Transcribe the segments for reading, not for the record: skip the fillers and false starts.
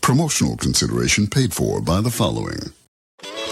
Promotional consideration paid for by the following.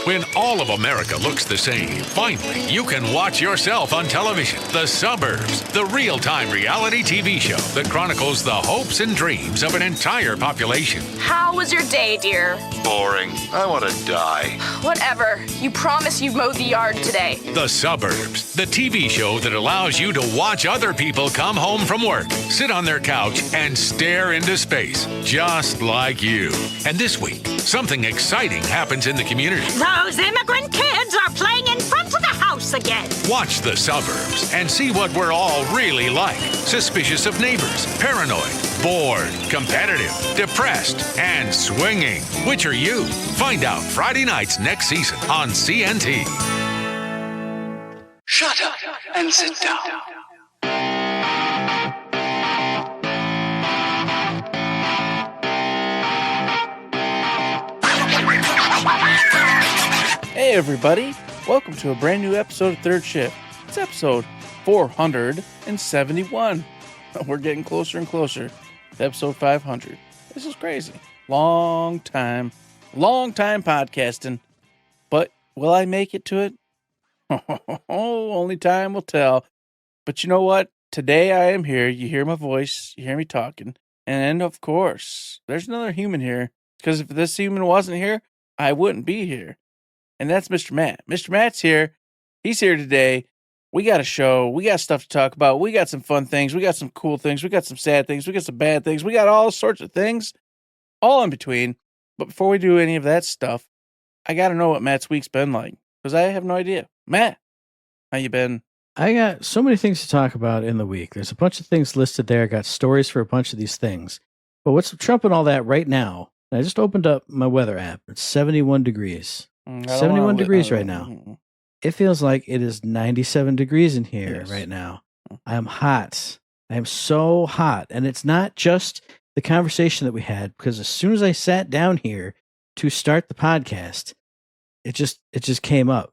When all of America looks the same, finally, you can watch yourself on television. The Suburbs, the real-time reality TV show that chronicles the hopes and dreams of an entire population. How was your day, dear? Boring. I want to die. Whatever. You promised you'd mow the yard today. The Suburbs, the TV show that allows you to watch other people come home from work, sit on their couch, and stare into space, just like you. And this week, something exciting happens in the community. Those immigrant kids are playing in front of the house again. Watch The Suburbs and see what we're all really like. Suspicious of neighbors, paranoid, bored, competitive, depressed, and swinging. Which are you? Find out Friday nights next season on CNT. Shut up and sit down. Hey everybody, welcome to a brand new episode of Third Shift. It's episode 471. We're getting closer and closer to episode 500. This is crazy. Long time podcasting. But will I make it to it? Only time will tell. But you know what? Today I am here. You hear my voice. You hear me talking. And of course, there's another human here. Because if this human wasn't here, I wouldn't be here. And that's Mr. Matt. Mr. Matt's here. He's here today. We got a show. We got stuff to talk about. We got some fun things. We got some cool things. We got some sad things. We got some bad things. We got all sorts of things, all in between. But before we do any of that stuff, I got to know what Matt's week's been like, because I have no idea. Matt, how you been? I got so many things to talk about in the week. There's a bunch of things listed there. I got stories for a bunch of these things. But what's trumping all that right now? I just opened up my weather app. It's 71 degrees. 71 degrees right now. It feels like it is 97 degrees in here right now. I am hot. I am so hot. And it's not just the conversation that we had, because as soon as I sat down here to start the podcast, it just came up.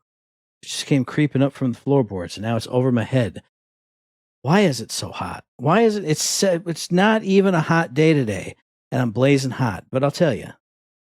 It just came creeping up from the floorboards, and now it's over my head. Why is it so hot? Why is it? It's not even a hot day today, and I'm blazing hot. But I'll tell you,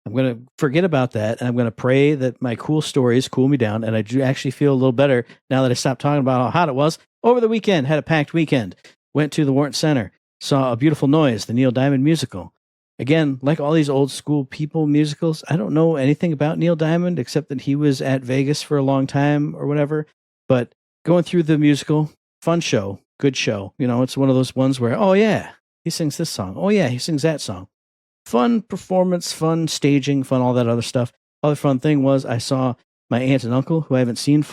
I'm going to forget about that, and I'm going to pray that my cool stories cool me down, and I do actually feel a little better now that I stopped talking about how hot it was. Over the weekend, had a packed weekend. Went to the Wharton Center, saw A Beautiful Noise, the Neil Diamond musical. Again, like all these old school people musicals, I don't know anything about Neil Diamond except that he was at Vegas for a long time or whatever. But going through the musical, fun show, good show. You know, it's one of those ones where, oh yeah, he sings this song. Oh yeah, he sings that song. Fun performance, fun staging, fun all that other stuff. Other fun thing was I saw my aunt and uncle, who I haven't seen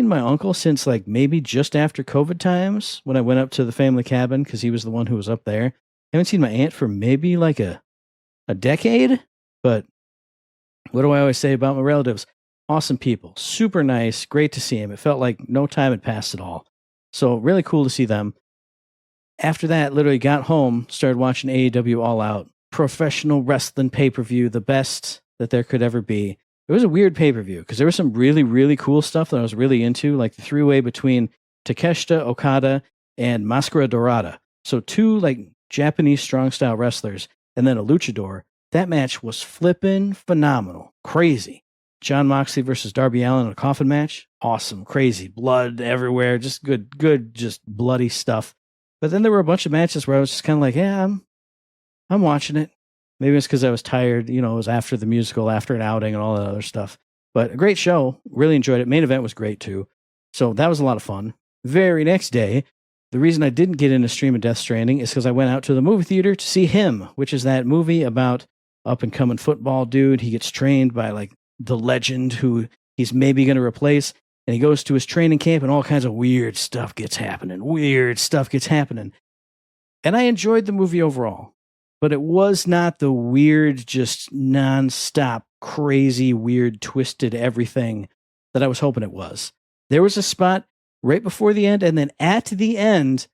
my uncle since like maybe just after COVID times when I went up to the family cabin because he was the one who was up there. I haven't seen my aunt for maybe like a decade. But what do I always say about my relatives? Awesome people, super nice, great to see him. It felt like no time had passed at all. So really cool to see them. After that, literally got home, started watching AEW All Out. Professional wrestling pay-per-view, the best that there could ever be. It was a weird pay-per-view because there was some really, really cool stuff that I was really into, like the three-way between Takeshita, Okada, and Máscara Dorada. So two like Japanese strong-style wrestlers and then a luchador. That match was flippin' phenomenal. Crazy. John Moxley versus Darby Allin in a coffin match. Awesome. Crazy. Blood everywhere. Just good, just bloody stuff. But then there were a bunch of matches where I was just kind of like, yeah, I'm watching it. Maybe it's because I was tired. You know, it was after the musical, after an outing and all that other stuff. But a great show. Really enjoyed it. Main event was great too. So that was a lot of fun. Very next day, the reason I didn't get into stream of Death Stranding is because I went out to the movie theater to see Him, which is that movie about up-and-coming football dude. He gets trained by like the legend who he's maybe going to replace. And he goes to his training camp and all kinds of weird stuff gets happening. And I enjoyed the movie overall. But it was not the weird, just nonstop, crazy, weird, twisted everything that I was hoping it was. There was a spot right before the end, and then at the end,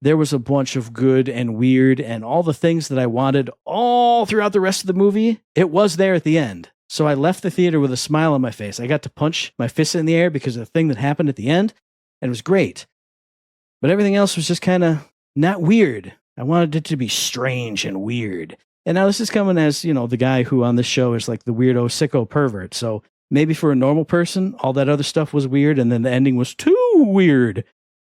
there was a bunch of good and weird and all the things that I wanted all throughout the rest of the movie. It was there at the end. So I left the theater with a smile on my face. I got to punch my fist in the air because of the thing that happened at the end, and it was great. But everything else was just kind of not weird. I wanted it to be strange and weird. And now this is coming as, you know, the guy who on this show is like the weirdo sicko pervert. So maybe for a normal person, all that other stuff was weird, and then the ending was too weird.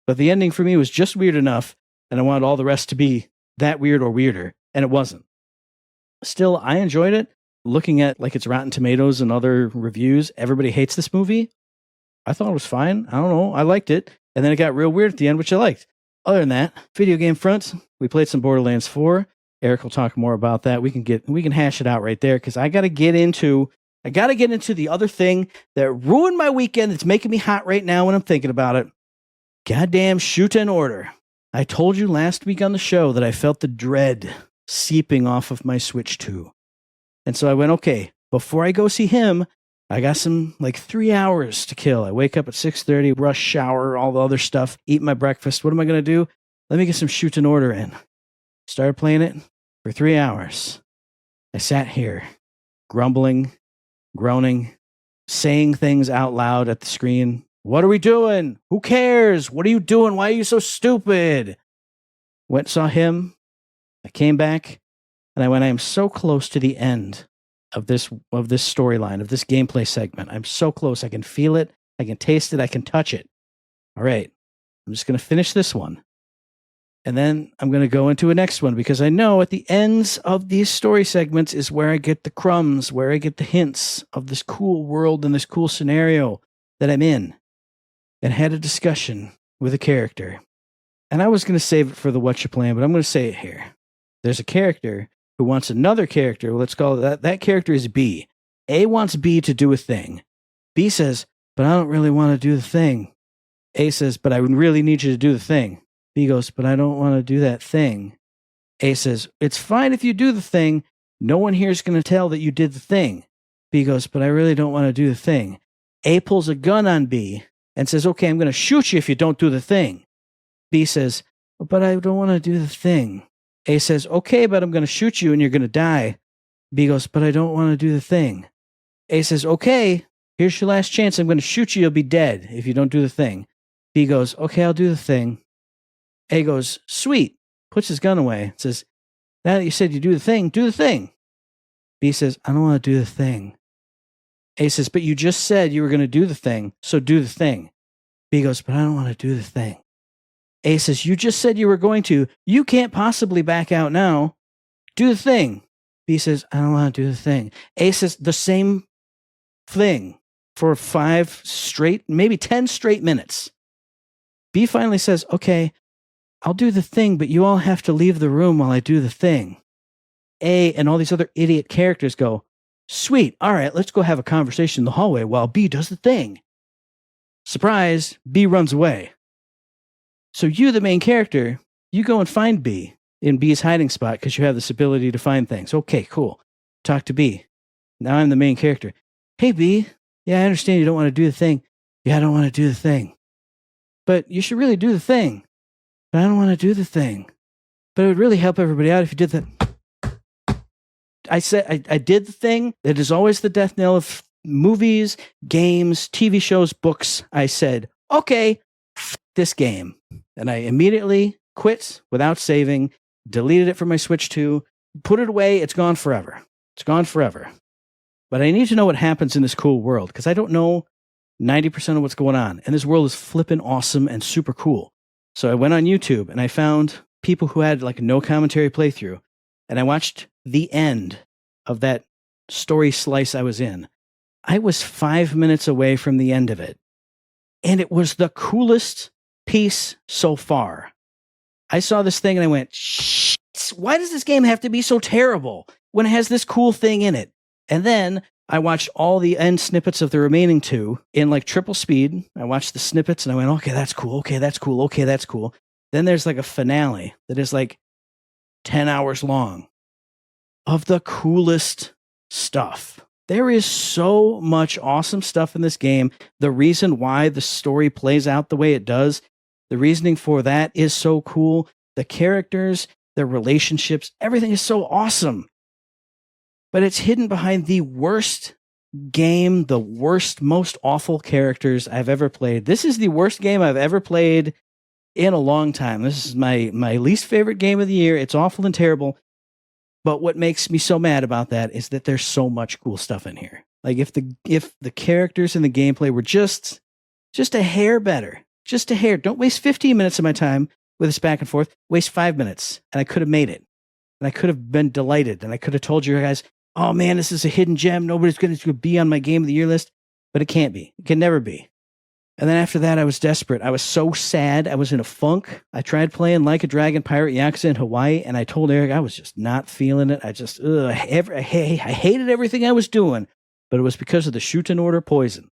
But the ending for me was just weird enough, and I wanted all the rest to be that weird or weirder, and it wasn't. Still, I enjoyed it. Looking at like its Rotten Tomatoes and other reviews, everybody hates this movie. I thought it was fine. I don't know. I liked it. And then it got real weird at the end, which I liked. Other than that, video game front, we played some Borderlands 4. Eric will talk more about that. We can hash it out right there because I got to get into the other thing that ruined my weekend. That's making me hot right now when I'm thinking about it. Goddamn shoot and order. I told you last week on the show that I felt the dread seeping off of my Switch 2. And so I went, okay, before I go see him, I got some like 3 hours to kill. I wake up at 6:30, rush shower, all the other stuff, eat my breakfast. What am I going to do? Let me get some shoot and order in. Started playing it for 3 hours. I sat here, grumbling, groaning, saying things out loud at the screen. What are we doing? Who cares? What are you doing? Why are you so stupid? Went, saw him. I came back, and I went, I am so close to the end of this storyline, of this gameplay segment. I'm so close. I can feel it. I can taste it. I can touch it. All right. I'm just going to finish this one. And then I'm going to go into a next one because I know at the ends of these story segments is where I get the crumbs, where I get the hints of this cool world and this cool scenario that I'm in. And had a discussion with a character. And I was going to save it for the What You Playing, but I'm going to say it here. There's a character who wants another character. Well, let's call it that. That character is B. A wants B to do a thing. B says, but I don't really want to do the thing. A says, but I really need you to do the thing. B goes, but I don't want to do that thing. A says, it's fine if you do the thing. No one here is going to tell that you did the thing. B goes, but I really don't want to do the thing. A pulls a gun on B and says, okay, I'm going to shoot you if you don't do the thing. B says, but I don't want to do the thing. A says, okay, but I'm going to shoot you and you're going to die. B goes, but I don't want to do the thing. A says, okay, here's your last chance. I'm going to shoot you. You'll be dead if you don't do the thing. B goes, okay, I'll do the thing. A goes, sweet, puts his gun away, says, now that you said you do the thing, do the thing. B says, I don't want to do the thing. A says, but you just said you were going to do the thing, so do the thing. B goes, but I don't want to do the thing. A says, you just said you were going to. You can't possibly back out now. Do the thing. B says, I don't want to do the thing. A says the same thing for 5 straight, maybe 10 straight minutes. B finally says, okay, I'll do the thing, but you all have to leave the room while I do the thing. A and all these other idiot characters go, sweet, all right, let's go have a conversation in the hallway while B does the thing. Surprise, B runs away. So you, the main character, you go and find B in B's hiding spot because you have this ability to find things. Okay, cool. Talk to B. Now I'm the main character. Hey, B, yeah, I understand you don't want to do the thing. Yeah, I don't want to do the thing. But you should really do the thing. But I don't want to do the thing. But it would really help everybody out if you did that. I said I did the thing that is always the death knell of movies, games, TV shows, books. I said, okay, this game. And I immediately quit without saving, deleted it from my Switch 2, put it away. It's gone forever. It's gone forever. But I need to know what happens in this cool world because I don't know 90% of what's going on. And this world is flipping awesome and super cool. So I went on YouTube and I found people who had like a no commentary playthrough. And I watched the end of that story slice I was in. I was 5 minutes away from the end of it. And it was the coolest piece so far. I saw this thing and I went, shit, why does this game have to be so terrible when it has this cool thing in it? And then I watched all the end snippets of the remaining 2 in like triple speed. I watched the snippets and I went, okay, that's cool. Okay, that's cool. Okay, that's cool. Then there's like a finale that is like 10 hours long of the coolest stuff. There is so much awesome stuff in this game. The reason why the story plays out the way it does, the reasoning for that is so cool. The characters, the relationships, everything is so awesome. But it's hidden behind the worst game, the worst, most awful characters I've ever played. This is the worst game I've ever played in a long time. This is my least favorite game of the year. It's awful and terrible. But what makes me so mad about that is that there's so much cool stuff in here. Like if the characters and the gameplay were just a hair better, just a hair. Don't waste 15 minutes of my time with this back and forth. Waste 5 minutes, and I could have made it. And I could have been delighted, and I could have told you guys, oh man, this is a hidden gem. Nobody's going to be on my Game of the Year list. But it can't be. It can never be. And then after that, I was desperate. I was so sad. I was in a funk. I tried playing Like a Dragon Pirate Yakuza in Hawaii, and I told Eric I was just not feeling it. I hated everything I was doing. But it was because of the shoot-in order poison.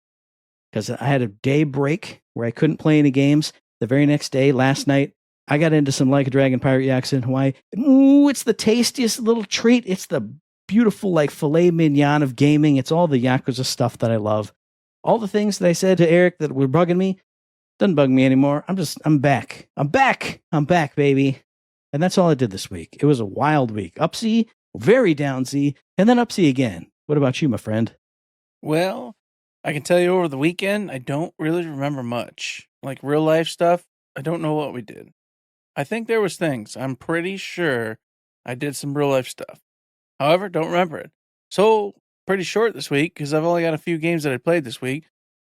Because I had a day break where I couldn't play any games. The very next day, last night, I got into some Like a Dragon Pirate Yakuza in Hawaii. And, ooh, it's the tastiest little treat. It's the beautiful, like, filet mignon of gaming. It's all the Yakuza stuff that I love. All the things that I said to Eric that were bugging me, doesn't bug me anymore. I'm back. I'm back, baby. And that's all I did this week. It was a wild week. Up Z, very down Z, and then up Z again. What about you, my friend? Well, I can tell you over the weekend, I don't really remember much. Like real life stuff, I don't know what we did. I think there was things. I'm pretty sure I did some real life stuff. However, don't remember it. So, pretty short this week because I've only got a few games that I played this week.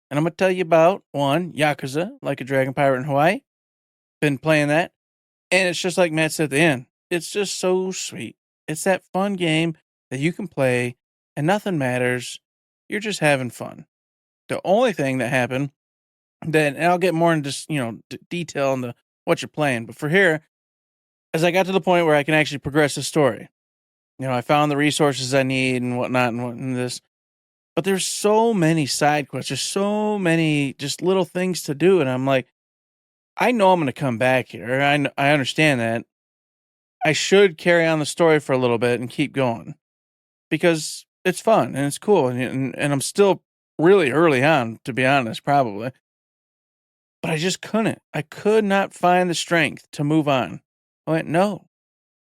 And I'm going to tell you about one, Yakuza, Like a Dragon Pirate in Hawaii. Been playing that. And it's just like Matt said at the end. It's just so sweet. It's that fun game that you can play and nothing matters. You're just having fun. The only thing that happened, and I'll get more into detail on what you're playing. But for here, as I got to the point where I can actually progress the story, I found the resources I need and whatnot and this. But there's so many side quests. There's so many just little things to do. And I'm like, I know I'm going to come back here. I understand that. I should carry on the story for a little bit and keep going. Because it's fun and it's cool. And I'm still really early on, to be honest, probably. But I just couldn't. I could not find the strength to move on. I went, no.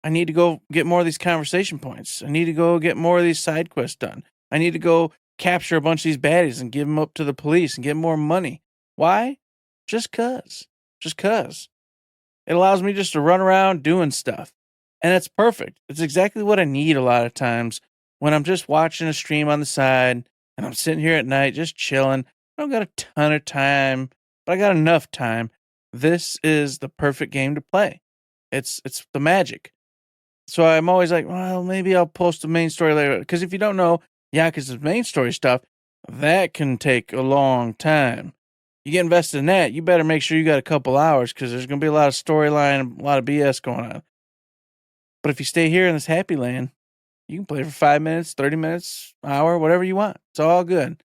I need to go get more of these conversation points. I need to go get more of these side quests done. I need to go capture a bunch of these baddies and give them up to the police and get more money. Why? Just 'cause. Just 'cause. It allows me just to run around doing stuff. And it's perfect. It's exactly what I need a lot of times when I'm just watching a stream on the side and I'm sitting here at night just chilling. I don't got a ton of time, but I got enough time. This is the perfect game to play. It's the magic. So I'm always like, well, maybe I'll post the main story later. Because if you don't know, Yakuza's main story stuff, that can take a long time. You get invested in that, you better make sure you got a couple hours because there's going to be a lot of storyline, a lot of BS going on. But if you stay here in this happy land, you can play for 5 minutes, 30 minutes, hour, whatever you want. It's all good.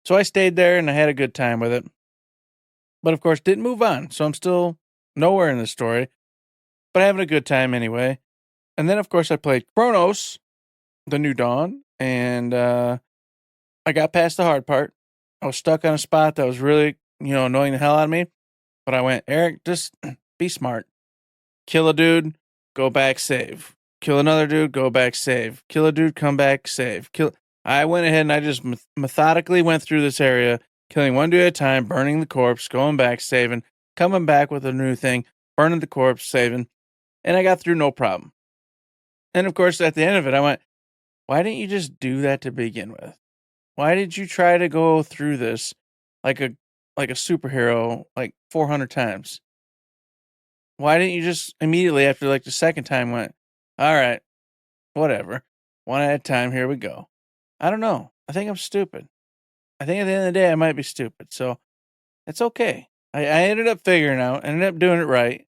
So I stayed there and I had a good time with it. But of course, didn't move on. So I'm still nowhere in the story, but having a good time anyway. And then, of course, I played Chronos, The New Dawn, and I got past the hard part. I was stuck on a spot that was really, annoying the hell out of me. But I went, Eric, just be smart. Kill a dude, go back, save. Kill another dude, go back, save. Kill a dude, come back, save. I went ahead and I just methodically went through this area, killing one dude at a time, burning the corpse, going back, saving, coming back with a new thing, burning the corpse, saving. And I got through no problem. And of course, at the end of it, I went, why didn't you just do that to begin with? Why did you try to go through this like a superhero like 400 times? Why didn't you just immediately after like the second time went, all right, whatever. One at a time, here we go. I don't know. I think I'm stupid. I think at the end of the day, I might be stupid. So it's okay. I ended up figuring out, ended up doing it right,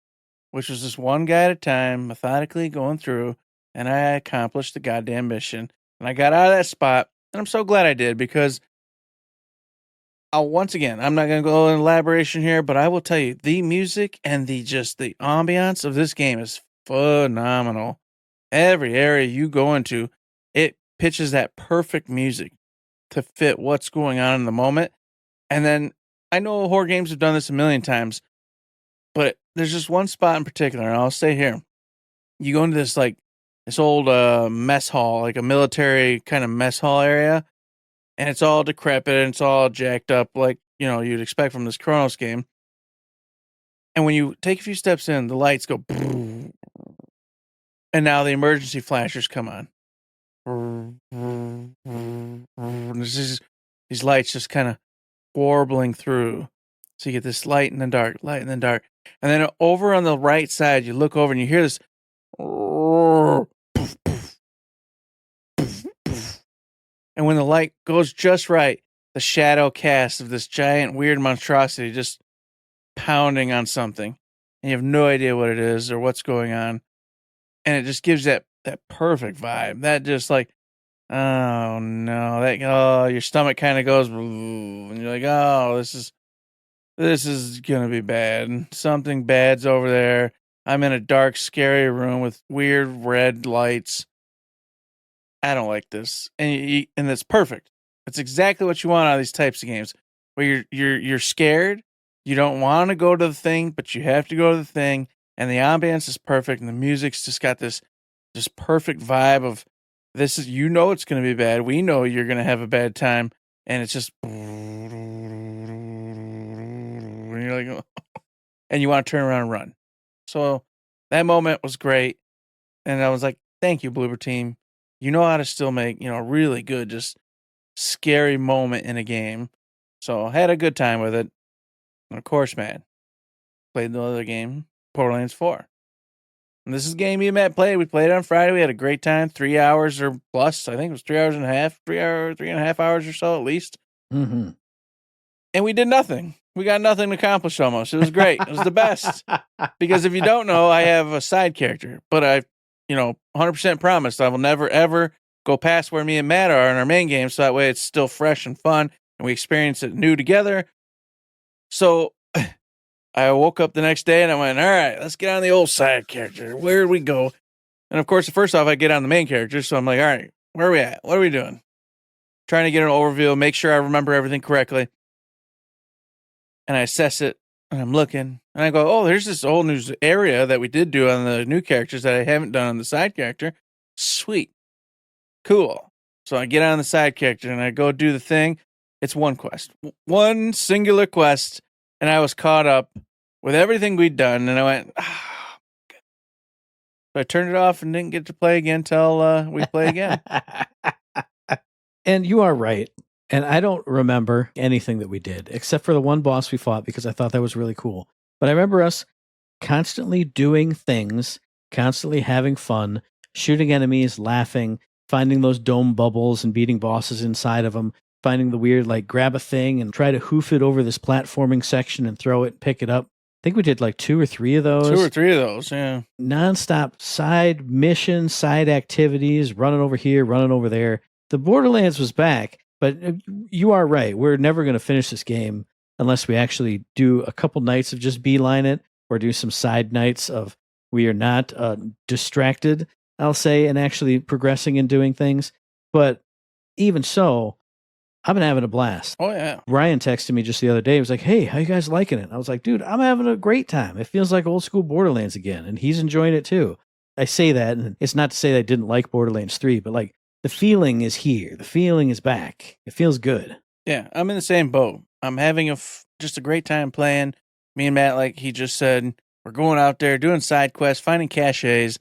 which was just one guy at a time, methodically going through. And I accomplished the goddamn mission. And I got out of that spot. And I'm so glad I did because once again, I'm not going to go in elaboration here, but I will tell you the music and the ambiance of this game is phenomenal. Every area you go into, it pitches that perfect music to fit what's going on in the moment. And then I know horror games have done this a million times, but there's just one spot in particular, and I'll stay here. You go into this old mess hall, like a military kind of mess hall area. And it's all decrepit and it's all jacked up like, you'd expect from this Chronos game. And when you take a few steps in, the lights go, and And now the emergency flashers come on. And these lights just kind of warbling through. So you get this light and then dark, light and then dark. And then over on the right side, you look over and you hear this. And when the light goes just right, the shadow cast of this giant weird monstrosity just pounding on something. And you have no idea what it is or what's going on. And it just gives that perfect vibe. That just like, oh no, your stomach kind of goes, and you're like, oh, this is gonna be bad. Something bad's over there. I'm in a dark, scary room with weird red lights. I don't like this, and it's perfect. It's exactly what you want out of these types of games, where you're scared. You don't want to go to the thing, but you have to go to the thing, and the ambience is perfect, and the music's just got this perfect vibe of this is, you know, it's going to be bad. We know you're going to have a bad time, and it's just, and you're like, and you want to turn around and run. So that moment was great, and I was like, thank you, Bloober Team. You know how to still make, a really good, just scary moment in a game. So I had a good time with it. And of course, man, played the other game, Borderlands 4. And this is a game me and Matt played. We played it on Friday. We had a great time, 3 hours or plus. I think it was 3 hours and a half, 3.5 hours or so at least. Mm-hmm. And we did nothing. We got nothing to accomplish almost. It was great. It was the best. Because if you don't know, I have a side character. But I 100% promised I will never, ever go past where me and Matt are in our main game. So that way it's still fresh and fun. And we experience it new together. So I woke up the next day and I went, all right, let's get on the old side character. Where do we go? And of course, first off, I get on the main character. So I'm like, all right, where are we at? What are we doing? Trying to get an overview, make sure I remember everything correctly. And I assess it and I'm looking and I go, oh, there's this whole new area that we did do on the new characters that I haven't done on the side character. Sweet. Cool. So I get on the side character and I go do the thing. It's one quest, one singular quest. And I was caught up with everything we'd done. And I went, good. So I turned it off and didn't get to play again till we play again. And you are right. And I don't remember anything that we did, except for the one boss we fought, because I thought that was really cool. But I remember us constantly doing things, constantly having fun, shooting enemies, laughing, finding those dome bubbles and beating bosses inside of them, finding the weird, like, grab a thing and try to hoof it over this platforming section and throw it and pick it up. I think we did like 2 or 3 of those. 2 or 3 of those, yeah. Nonstop side missions, side activities, running over here, running over there. The Borderlands was back, but you are right. We're never going to finish this game unless we actually do a couple nights of just beeline it or do some side nights of we are not distracted, I'll say, and actually progressing and doing things. But even so, I've been having a blast. Oh, yeah. Ryan texted me just the other day. He was like, hey, how you guys liking it? I was like, dude, I'm having a great time. It feels like old school Borderlands again. And he's enjoying it too. I say that, and it's not to say that I didn't like Borderlands 3, but like the feeling is here. The feeling is back. It feels good. Yeah, I'm in the same boat. I'm having just a great time playing. Me and Matt, like he just said, we're going out there, doing side quests, finding caches,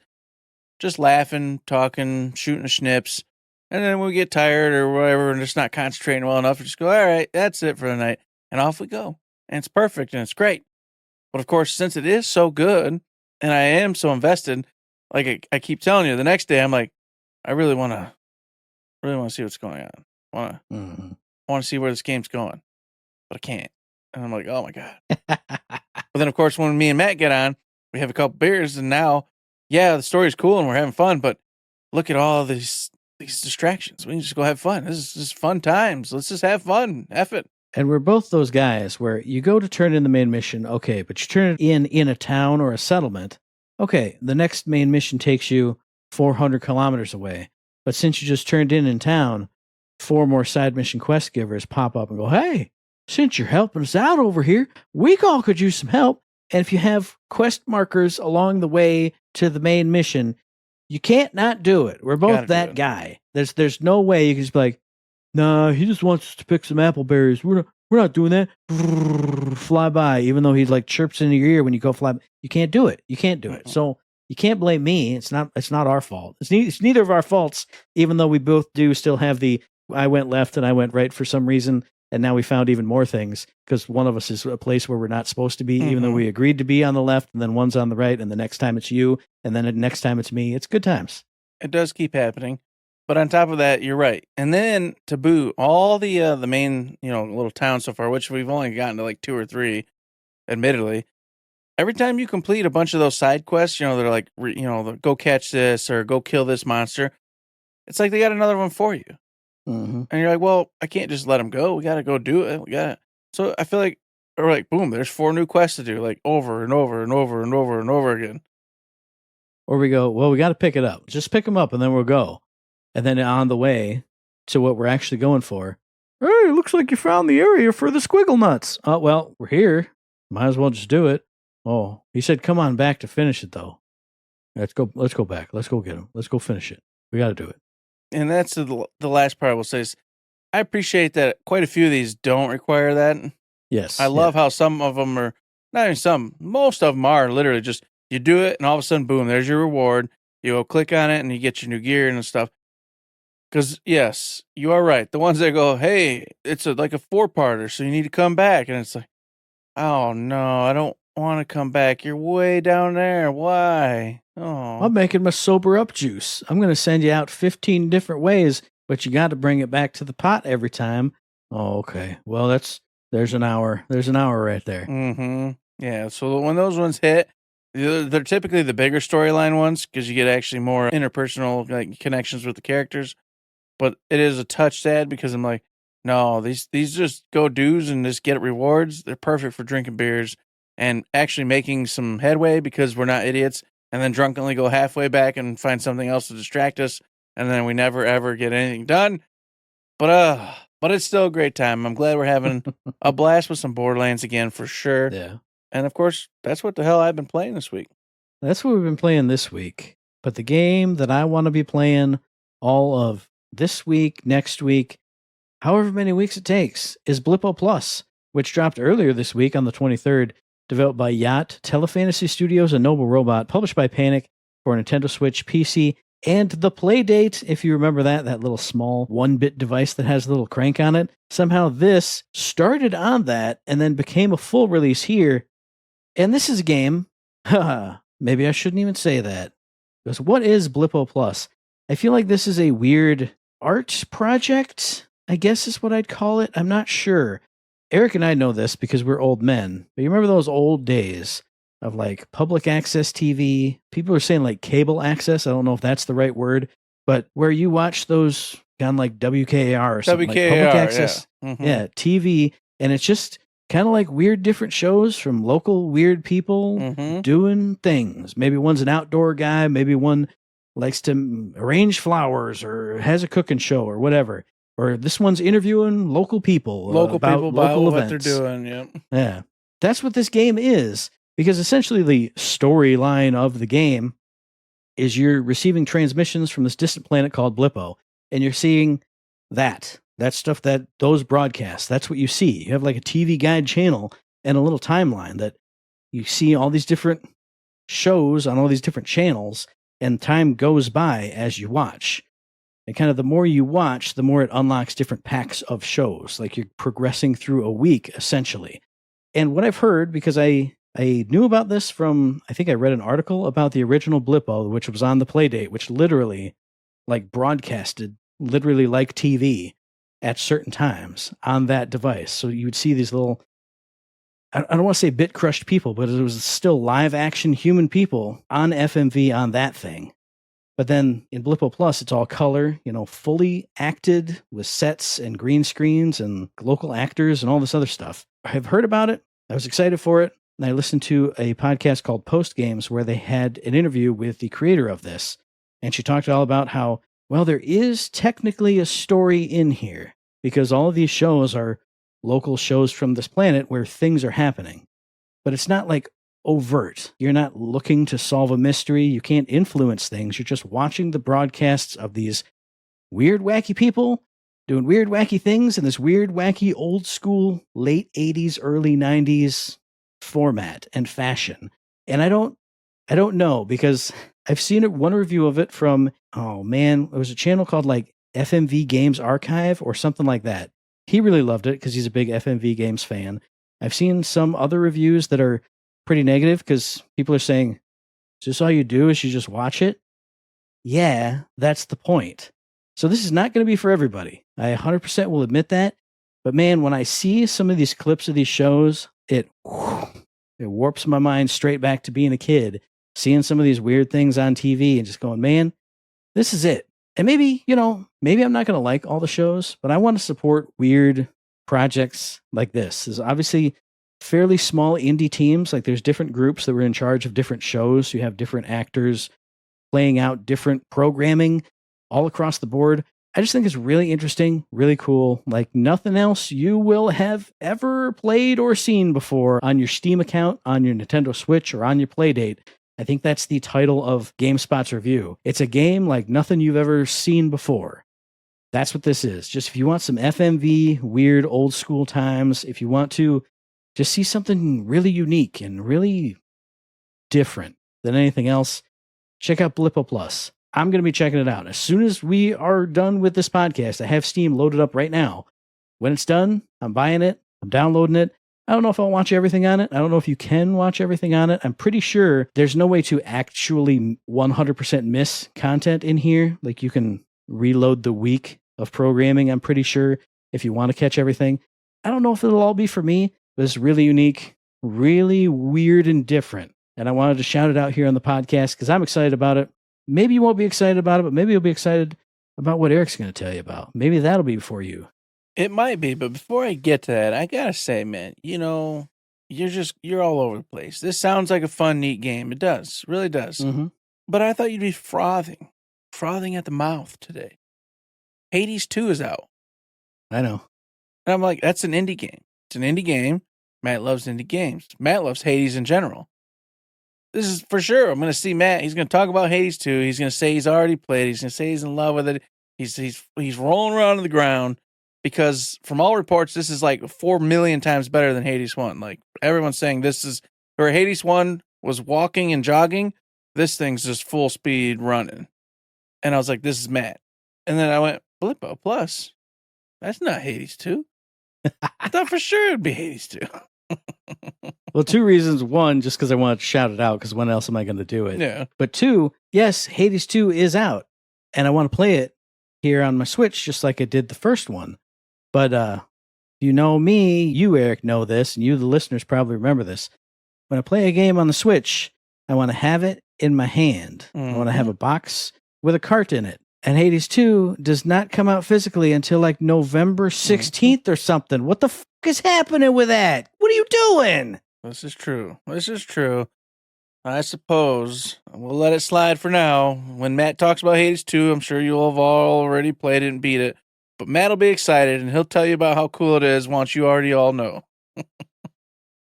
just laughing, talking, shooting the schnips. And then we get tired or whatever and just not concentrating well enough, we just go, all right, that's it for the night. And off we go. And it's perfect and it's great. But of course, since it is so good and I am so invested, like I keep telling you, the next day I'm like, I really want to see what's going on. I want to see where this game's going. But I can't. And I'm like, oh my God. But then of course, when me and Matt get on, we have a couple beers and now, yeah, the story's cool and we're having fun, but look at all these distractions. We can just go have fun. This is just fun times. Let's just have fun. F it. And we're both those guys where you go to turn in the main mission, okay, but you turn it in a town or a settlement. Okay, the next main mission takes you 400 kilometers away. But since you just turned in town, 4 more side mission quest givers pop up and go, hey, since you're helping us out over here, we all could use some help. And if you have quest markers along the way to the main mission, you can't not do it. We're both that guy. There's no way you can just be like, nah, he just wants us to pick some apple berries. We're not doing that. Fly by, even though he like chirps in your ear when you go fly. You can't do it. You can't do it. So you can't blame me. It's not our fault. It's neither of our faults, even though we both do still have the I went left and I went right for some reason. And now we found even more things because one of us is a place where we're not supposed to be, even though we agreed to be on the left, and then one's on the right, and the next time it's you, and then the next time it's me. It's good times. It does keep happening. But on top of that, you're right. And then to boot, all the main, little towns so far, which we've only gotten to like 2 or 3, admittedly. Every time you complete a bunch of those side quests, they're like, go catch this or go kill this monster. It's like they got another one for you. Mm-hmm. And you're like, well, I can't just let them go. We got to go do it. So I feel like, or like, boom, there's 4 new quests to do, like over and over and over and over and over again. Or we go, well, we got to pick it up. Just pick them up and then we'll go. And then on the way to what we're actually going for, hey, it looks like you found the area for the squiggle nuts. Oh, well, we're here. Might as well just do it. Oh, he said, come on back to finish it, though. Let's go back. Let's go get him. Let's go finish it. We got to do it. And that's the last part I will say is I appreciate that quite a few of these don't require that. Yes. I love how some of them are, not even some, most of them are literally just you do it and all of a sudden, boom, there's your reward. You go click on it and you get your new gear and stuff. Because, yes, you are right. The ones that go, hey, it's like a 4-parter, so you need to come back. And it's like, oh, no, I don't want to come back. You're way down there. Why? Oh, I'm making my sober up juice. I'm going to send you out 15 different ways, but you got to bring it back to the pot every time. Oh, okay. Well, there's an hour. There's an hour right there. Mm-hmm. Yeah, so when those ones hit, they're typically the bigger storyline ones because you get actually more interpersonal connections with the characters. But it is a touch sad because I'm like, no, these just go do's and just get rewards. They're perfect for drinking beers and actually making some headway because we're not idiots. And then drunkenly go halfway back and find something else to distract us. And then we never, ever get anything done. But it's still a great time. I'm glad we're having a blast with some Borderlands again for sure. Yeah. And of course, that's what the hell I've been playing this week. That's what we've been playing this week. But the game that I want to be playing all of this week, next week, however many weeks it takes, is Blippo Plus, which dropped earlier this week on the 23rd, developed by Yacht, Telefantasy Studios, and Noble Robot, published by Panic for Nintendo Switch, PC, and the Playdate, if you remember that little small 1-bit device that has a little crank on it. Somehow this started on that and then became a full release here. And this is a game, maybe I shouldn't even say that, because what is Blippo Plus? I feel like this is a weird art project, I guess is what I'd call it. I'm not sure. Eric and I know this because we're old men. But you remember those old days of like public access TV? People are saying like cable access. I don't know if that's the right word, but where you watch those on like WKAR or something. WKAR, like public access. yeah. Mm-hmm. Yeah, TV. And it's just kind of like weird different shows from local weird people doing things. Maybe one's an outdoor guy. Maybe one likes to arrange flowers or has a cooking show or whatever. Or this one's interviewing local people. About local what events. they're doing, yeah. Yeah. That's what this game is. Because essentially the storyline of the game is you're receiving transmissions from this distant planet called Blippo. And you're seeing that stuff, those broadcasts. That's what you see. You have like a TV guide channel and a little timeline that you see all these different shows on all these different channels. And time goes by as you watch. And kind of the more you watch, the more it unlocks different packs of shows. Like you're progressing through a week, essentially. And what I've heard, because I knew about this from, I think I read an article about the original Blippo, which was on the Playdate, which literally like broadcasted, literally like TV at certain times on that device. So you would see these little, I don't want to say bit crushed people, but it was still live action human people on FMV on that thing. But then in Blippo Plus, it's all color, fully acted with sets and green screens and local actors and all this other stuff. I've heard about it. I was excited for it. And I listened to a podcast called Post Games where they had an interview with the creator of this. And she talked all about how, well, there is technically a story in here because all of these shows are local shows from this planet where things are happening. But it's not like overt. You're not looking to solve a mystery. You can't influence things. You're just watching the broadcasts of these weird, wacky people doing weird, wacky things in this weird, wacky, old school, late 80s, early 90s format and fashion. And I don't I don't know because I've seen one review of it from, it was a channel called like FMV Games Archive or something like that. He really loved it because he's a big FMV Games fan. I've seen some other reviews that are pretty negative because people are saying, is this all you do is you just watch it? Yeah, that's the point. So this is not going to be for everybody. I 100% will admit that. But man, when I see some of these clips of these shows, it warps my mind straight back to being a kid, seeing some of these weird things on TV and just going, man, this is it. And maybe I'm not going to like all the shows, but I want to support weird projects like this. There's obviously fairly small indie teams. Like there's different groups that were in charge of different shows. You have different actors playing out different programming all across the board. I just think it's really interesting, really cool, like nothing else you will have ever played or seen before on your Steam account, on your Nintendo Switch, or on your Playdate. I think that's the title of GameSpot's review. It's a game like nothing you've ever seen before. That's what this is. Just if you want some FMV, weird old school times, if you want to just see something really unique and really different than anything else, check out Blippo Plus. I'm going to be checking it out. As soon as we are done with this podcast, I have Steam loaded up right now. When it's done, I'm buying it. I'm downloading it. I don't know if I'll watch everything on it. I don't know if you can watch everything on it. I'm pretty sure there's no way to actually 100% miss content in here. Like you can reload the week of programming, I'm pretty sure, if you want to catch everything. I don't know if it'll all be for me, but it's really unique, really weird and different. And I wanted to shout it out here on the podcast because I'm excited about it. Maybe you won't be excited about it, but maybe you'll be excited about what Eric's going to tell you about. Maybe that'll be for you. It might be, but before I get to that, I gotta say, man, you're all over the place. This sounds like a fun, neat game. It does, really does. Mm-hmm. But I thought you'd be frothing at the mouth today. Hades 2 is out. I know. And I'm like, that's an indie game. It's an indie game. Matt loves indie games. Matt loves Hades in general. This is for sure. I'm going to see Matt. He's going to talk about Hades 2. He's going to say he's already played. He's going to say he's in love with it. He's rolling around on the ground because from all reports, this is like 4 million times better than Hades 1. Like everyone's saying this is where Hades 1 was walking and jogging. This thing's just full speed running. And I was like, this is Matt. And then I went, Blippo Plus. That's not Hades 2. I thought for sure it'd be Hades 2. Well, 2 reasons. 1, just because I wanted to shout it out, because when else am I going to do it? Yeah. But 2, yes, Hades 2 is out, and I want to play it here on my Switch, just like I did the first one. But you know me, you, Eric, know this, and you, the listeners, probably remember this. When I play a game on the Switch, I want to have it in my hand. I want to have a box with a cart in it. And Hades 2 does not come out physically until like November 16th or something. What the fuck is happening with that? What are you doing? This is true. I suppose we'll let it slide for now. When Matt talks about Hades 2, I'm sure you'll have already played it and beat it. But Matt will be excited, and he'll tell you about how cool it is once you already all know.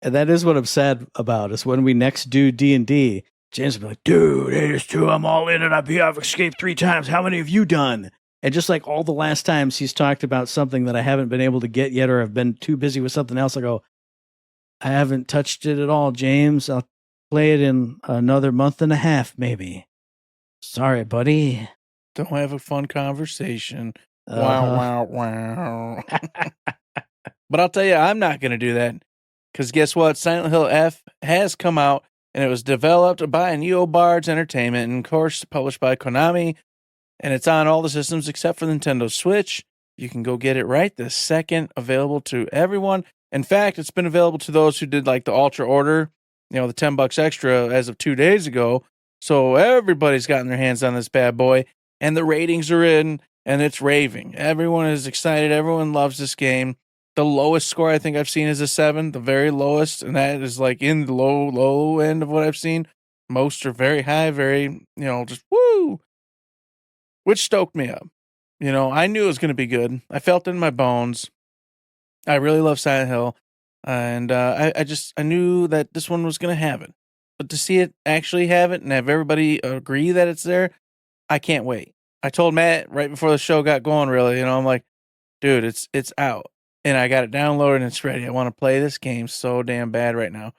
And that is what I'm sad about, is when we next do D&D, James will be like, dude, Hades 2, I'm all in it. I've escaped 3 times. How many have you done? And just like all the last times he's talked about something that I haven't been able to get yet or have been too busy with something else, I go, I haven't touched it at all, James. I'll play it in another month and a half, maybe. Sorry, buddy. Don't have a fun conversation. Wow, wow, wow. But I'll tell you, I'm not going to do that. Because guess what? Silent Hill F has come out, and it was developed by NeoBards Entertainment, and of course, published by Konami. And it's on all the systems except for the Nintendo Switch. You can go get it right this second, available to everyone. In fact, it's been available to those who did like the Ultra Order, the $10 extra as of 2 days ago. So everybody's gotten their hands on this bad boy, and the ratings are in, and it's raving. Everyone is excited. Everyone loves this game. The lowest score I think I've seen is a 7, the very lowest, and that is like in the low end of what I've seen. Most are very high, very, just woo, which stoked me up. I knew it was going to be good. I felt it in my bones. I really love Silent Hill, and I knew that this one was going to have it. But to see it actually have it and have everybody agree that it's there, I can't wait. I told Matt right before the show got going, really, I'm like, dude, it's out. And I got it downloaded and it's ready. I want to play this game so damn bad right now.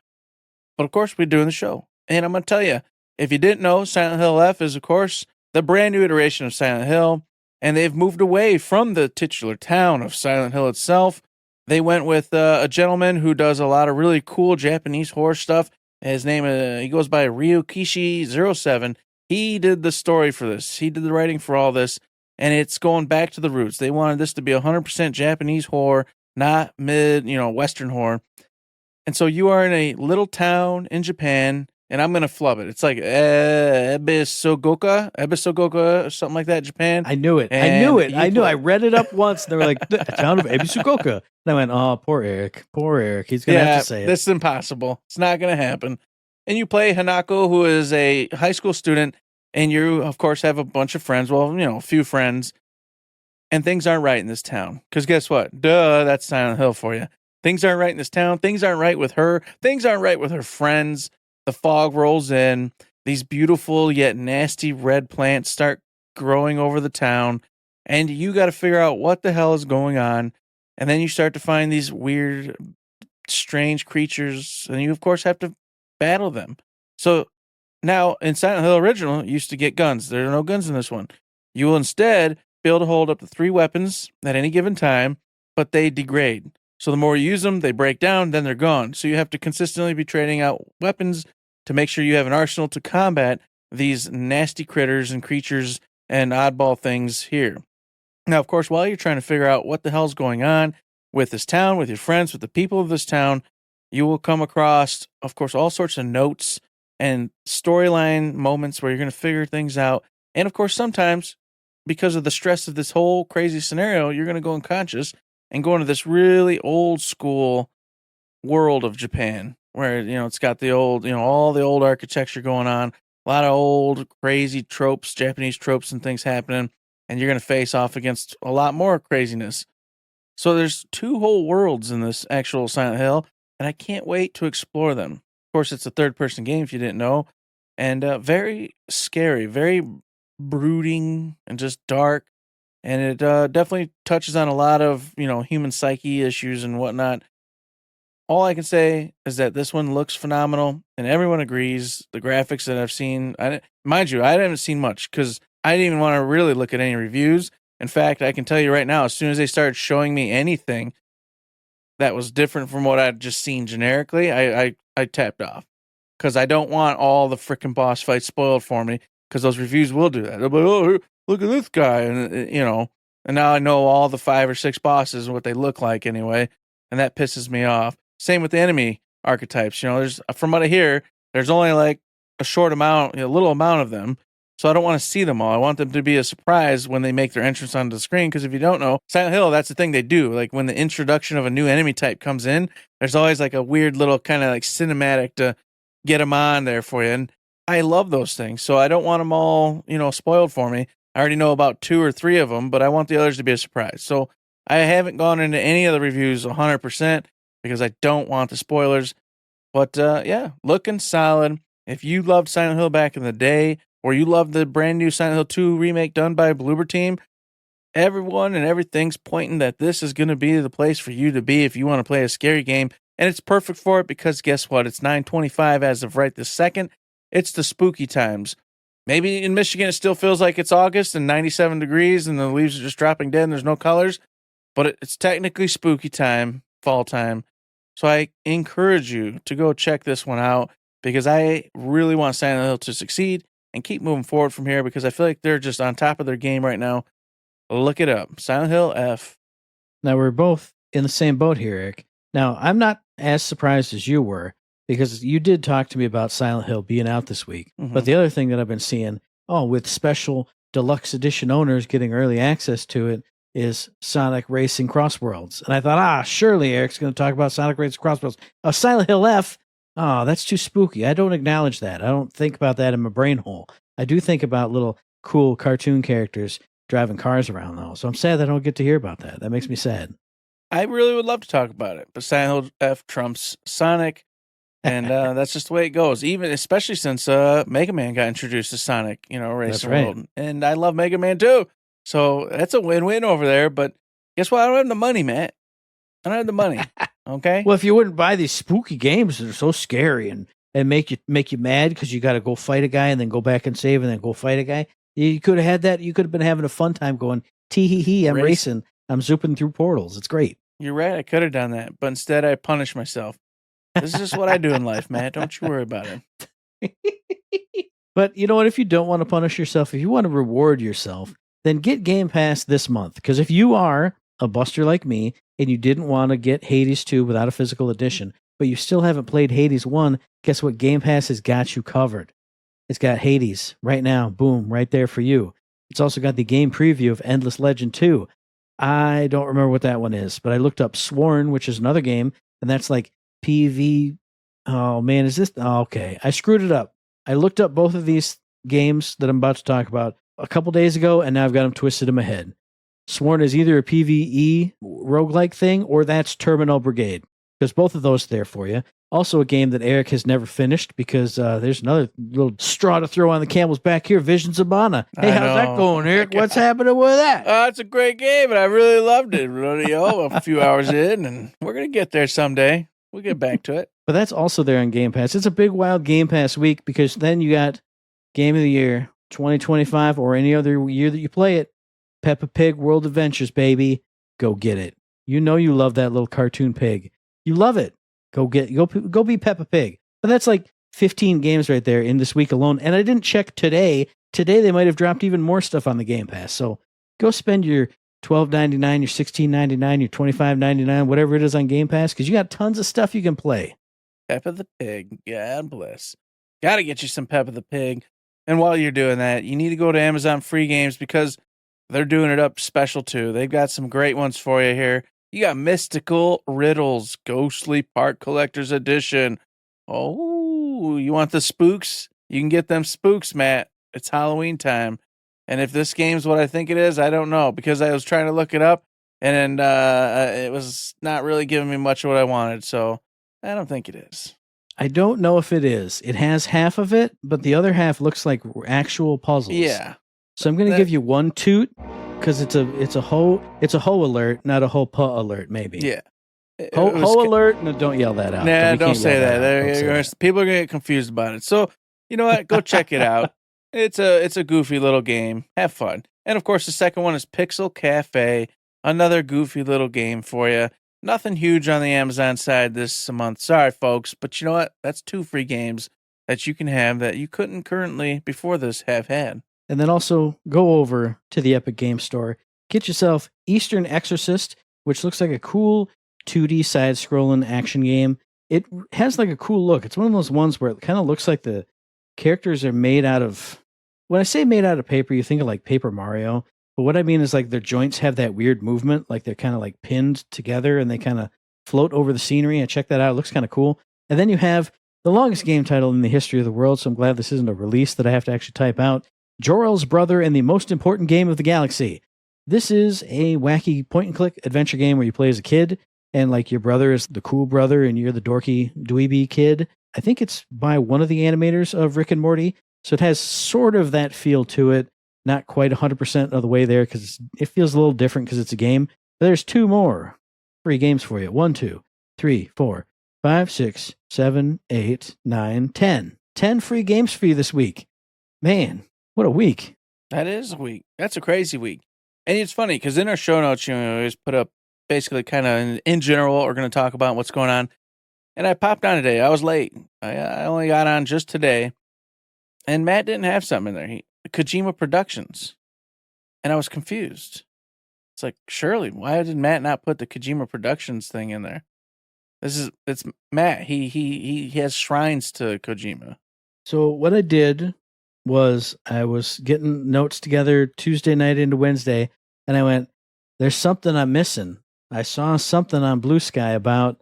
But of course, we're doing the show. And I'm going to tell you, if you didn't know, Silent Hill F is, of course, the brand new iteration of Silent Hill, and they've moved away from the titular town of Silent Hill itself. They went with a gentleman who does a lot of really cool Japanese horror stuff. His name, he goes by Ryukishi07. He did the story for this. He did the writing for all this, and it's going back to the roots. They wanted this to be 100% Japanese horror, not Western horror. And so you are in a little town in Japan, and I'm going to flub it. It's like Ebisogoka, or something like that, Japan. I knew it. I read it up once, and they were like, the town of Ebisogoka. And I went, oh, poor Eric. He's going to have to say it. This is impossible. It's not going to happen. And you play Hanako, who is a high school student, and you, of course, have a bunch of friends. Well, a few friends. And things aren't right in this town. Because guess what? Duh, that's Silent Hill for you. Things aren't right in this town. Things aren't right with her. Things aren't right with her friends. The fog rolls in. These beautiful yet nasty red plants start growing over the town. And you got to figure out what the hell is going on. And then you start to find these weird, strange creatures. And you, of course, have to battle them. So now in Silent Hill Original, you used to get guns. There are no guns in this one. You will instead be able to hold up to 3 weapons at any given time, but they degrade. So the more you use them, they break down, then they're gone. So you have to consistently be trading out weapons to make sure you have an arsenal to combat these nasty critters and creatures and oddball things here. Now, of course, while you're trying to figure out what the hell's going on with this town, with your friends, with the people of this town, you will come across, of course, all sorts of notes and storyline moments where you're going to figure things out. And, of course, sometimes, because of the stress of this whole crazy scenario, you're going to go unconscious and go into this really old school world of Japan where, it's got the old, all the old architecture going on, a lot of old crazy tropes, Japanese tropes and things happening, and you're going to face off against a lot more craziness. So there's 2 whole worlds in this actual Silent Hill, and I can't wait to explore them. Of course, it's a third-person game if you didn't know, and very scary, very brooding and just dark. And it definitely touches on a lot of, human psyche issues and whatnot. All I can say is that this one looks phenomenal, and everyone agrees. The graphics that I've seen, mind you, I haven't seen much because I didn't even want to really look at any reviews. In fact, I can tell you right now, as soon as they started showing me anything that was different from what I'd just seen generically, I tapped off because I don't want all the freaking boss fights spoiled for me because those reviews will do that. They'll be like, oh, look at this guy. And, and now I know all the 5 or 6 bosses and what they look like anyway. And that pisses me off. Same with the enemy archetypes. There's, from what I hear, there's only like a short amount, a little amount of them. So I don't want to see them all. I want them to be a surprise when they make their entrance onto the screen. Because if you don't know, Silent Hill, that's the thing they do. Like when the introduction of a new enemy type comes in, there's always like a weird little kind of like cinematic to get them on there for you. And I love those things. So I don't want them all, spoiled for me. I already know about 2 or 3 of them, but I want the others to be a surprise. So I haven't gone into any of the reviews 100% because I don't want the spoilers. But looking solid. If you loved Silent Hill back in the day, or you loved the brand new Silent Hill 2 remake done by Bloober Team, everyone and everything's pointing that this is going to be the place for you to be if you want to play a scary game. And it's perfect for it because guess what? It's 9:25 as of right this second. It's the spooky times. Maybe in Michigan it still feels like it's August and 97 degrees and the leaves are just dropping dead and there's no colors. But it's technically spooky time, fall time. So I encourage you to go check this one out because I really want Silent Hill to succeed and keep moving forward from here because I feel like they're just on top of their game right now. Look it up. Silent Hill F. Now, we're both in the same boat here, Eric. Now, I'm not as surprised as you were because you did talk to me about Silent Hill being out this week. Mm-hmm. But the other thing that I've been seeing, with special deluxe edition owners getting early access to it, is Sonic Racing Crossworlds. And I thought, surely Eric's going to talk about Sonic Racing Crossworlds. Silent Hill F, that's too spooky. I don't acknowledge that. I don't think about that in my brain hole. I do think about little cool cartoon characters driving cars around, though. So I'm sad that I don't get to hear about that. That makes me sad. I really would love to talk about it, but Silent Hill F trumps Sonic, and that's just the way it goes. Especially since Mega Man got introduced to Sonic, Racing World, and I love Mega Man too. So that's a win-win over there. But guess what? I don't have the money, Matt. I don't have the money. Okay. Well, if you wouldn't buy these spooky games that are so scary and and make you mad because you got to go fight a guy and then go back and save and then go fight a guy. You could have had that. You could have been having a fun time going, tee-hee-hee, I'm racing. I'm zooping through portals. It's great. You're right. I could have done that, but instead I punished myself. This is just what I do in life, Matt. Don't you worry about it. But you know what? If you don't want to punish yourself, if you want to reward yourself, then get Game Pass this month. Because if you are a buster like me and you didn't want to get Hades 2 without a physical edition, but you still haven't played Hades 1, guess what? Game Pass has got you covered. It's got Hades right now. Boom, right there for you. It's also got the game preview of Endless Legend 2. I don't remember what that one is, but I looked up Sworn, which is another game, and that's like PV. Oh, man, is this? Oh, okay. I screwed it up. I looked up both of these games that I'm about to talk about a couple days ago, and now I've got them twisted in my head. Sworn is either a PvE roguelike thing, or that's Terminal Brigade, because both of those are there for you. Also a game that Eric has never finished, because there's another little straw to throw on the camel's back here, Visions of Mana. Hey, how's that going, Eric? What's happening with that? It's a great game, and I really loved it. A few hours in, and we're going to get there someday. We'll get back to it. But that's also there on Game Pass. It's a big, wild Game Pass week, because then you got Game of the Year 2025 or any other year that you play it. Peppa Pig World Adventures, baby. Go get it. You know you love that little cartoon pig. You love it. Go be Peppa Pig. But that's like 15 games right there in this week alone. And I didn't check today. Today they might have dropped even more stuff on the Game Pass. So go spend your $12.99, your $16.99, your $25.99, whatever it is on Game Pass, because you got tons of stuff you can play. Peppa the Pig. God bless. Got to get you some Peppa the Pig. And while you're doing that, you need to go to Amazon Free Games, because they're doing it up special too. They've got some great ones for you here. You got Mystical Riddles, Ghostly Park Collector's Edition. Oh, you want the spooks? You can get them spooks, Matt. It's Halloween time. And if this game's what I think it is, I don't know, because I was trying to look it up, and it was not really giving me much of what I wanted. So I don't think it is. I don't know if it is. It has half of it, but the other half looks like actual puzzles. Yeah. So I'm going to give you one toot, because it's a ho alert, not a ho pa alert, maybe. Yeah. Ho alert. No, don't yell that out. Nah, don't say that. People are going to get confused about it. So you know what? Go check it out. It's a goofy little game. Have fun. And of course, the second one is Pixel Cafe, another goofy little game for you. Nothing huge on the Amazon side this month. Sorry, folks, but you know what? That's 2 free games that you can have that you couldn't currently before this have had. And then also go over to the Epic Game Store, get yourself Eastern Exorcist, which looks like a cool 2D side-scrolling action game. It has like a cool look. It's one of those ones where it kind of looks like the characters are made out of... When I say made out of paper, you think of like Paper Mario. But what I mean is like their joints have that weird movement, like they're kind of like pinned together and they kind of float over the scenery. And check that out. It looks kind of cool. And then you have the longest game title in the history of the world, so I'm glad this isn't a release that I have to actually type out. Jor-El's Brother and the Most Important Game of the Galaxy. This is a wacky point-and-click adventure game where you play as a kid, and like your brother is the cool brother and you're the dorky dweeby kid. I think it's by one of the animators of Rick and Morty, so it has sort of that feel to it. Not quite 100% of the way there, because it feels a little different because it's a game. But there's 2 more free games for you. 1, 2, 3, 4, 5, 6, 7, 8, 9, 10. 10 free games for you this week. Man, what a week. That is a week. That's a crazy week. And it's funny, because in our show notes, we always put up basically kind of in general what we're going to talk about, what's going on. And I popped on today. I was late. I only got on just today. And Matt didn't have something in there. Kojima Productions. And I was confused. It's like, surely, why did Matt not put the Kojima Productions thing in there? It's Matt. He has shrines to Kojima. So what I did was I was getting notes together Tuesday night into Wednesday, and I went, there's something I'm missing. I saw something on Blue Sky about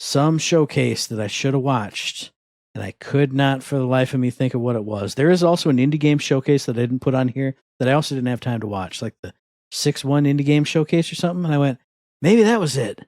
some showcase that I should have watched. And I could not for the life of me think of what it was. There is also an indie game showcase that I didn't put on here that I also didn't have time to watch, like the 6-1 indie game showcase or something. And I went, maybe that was it.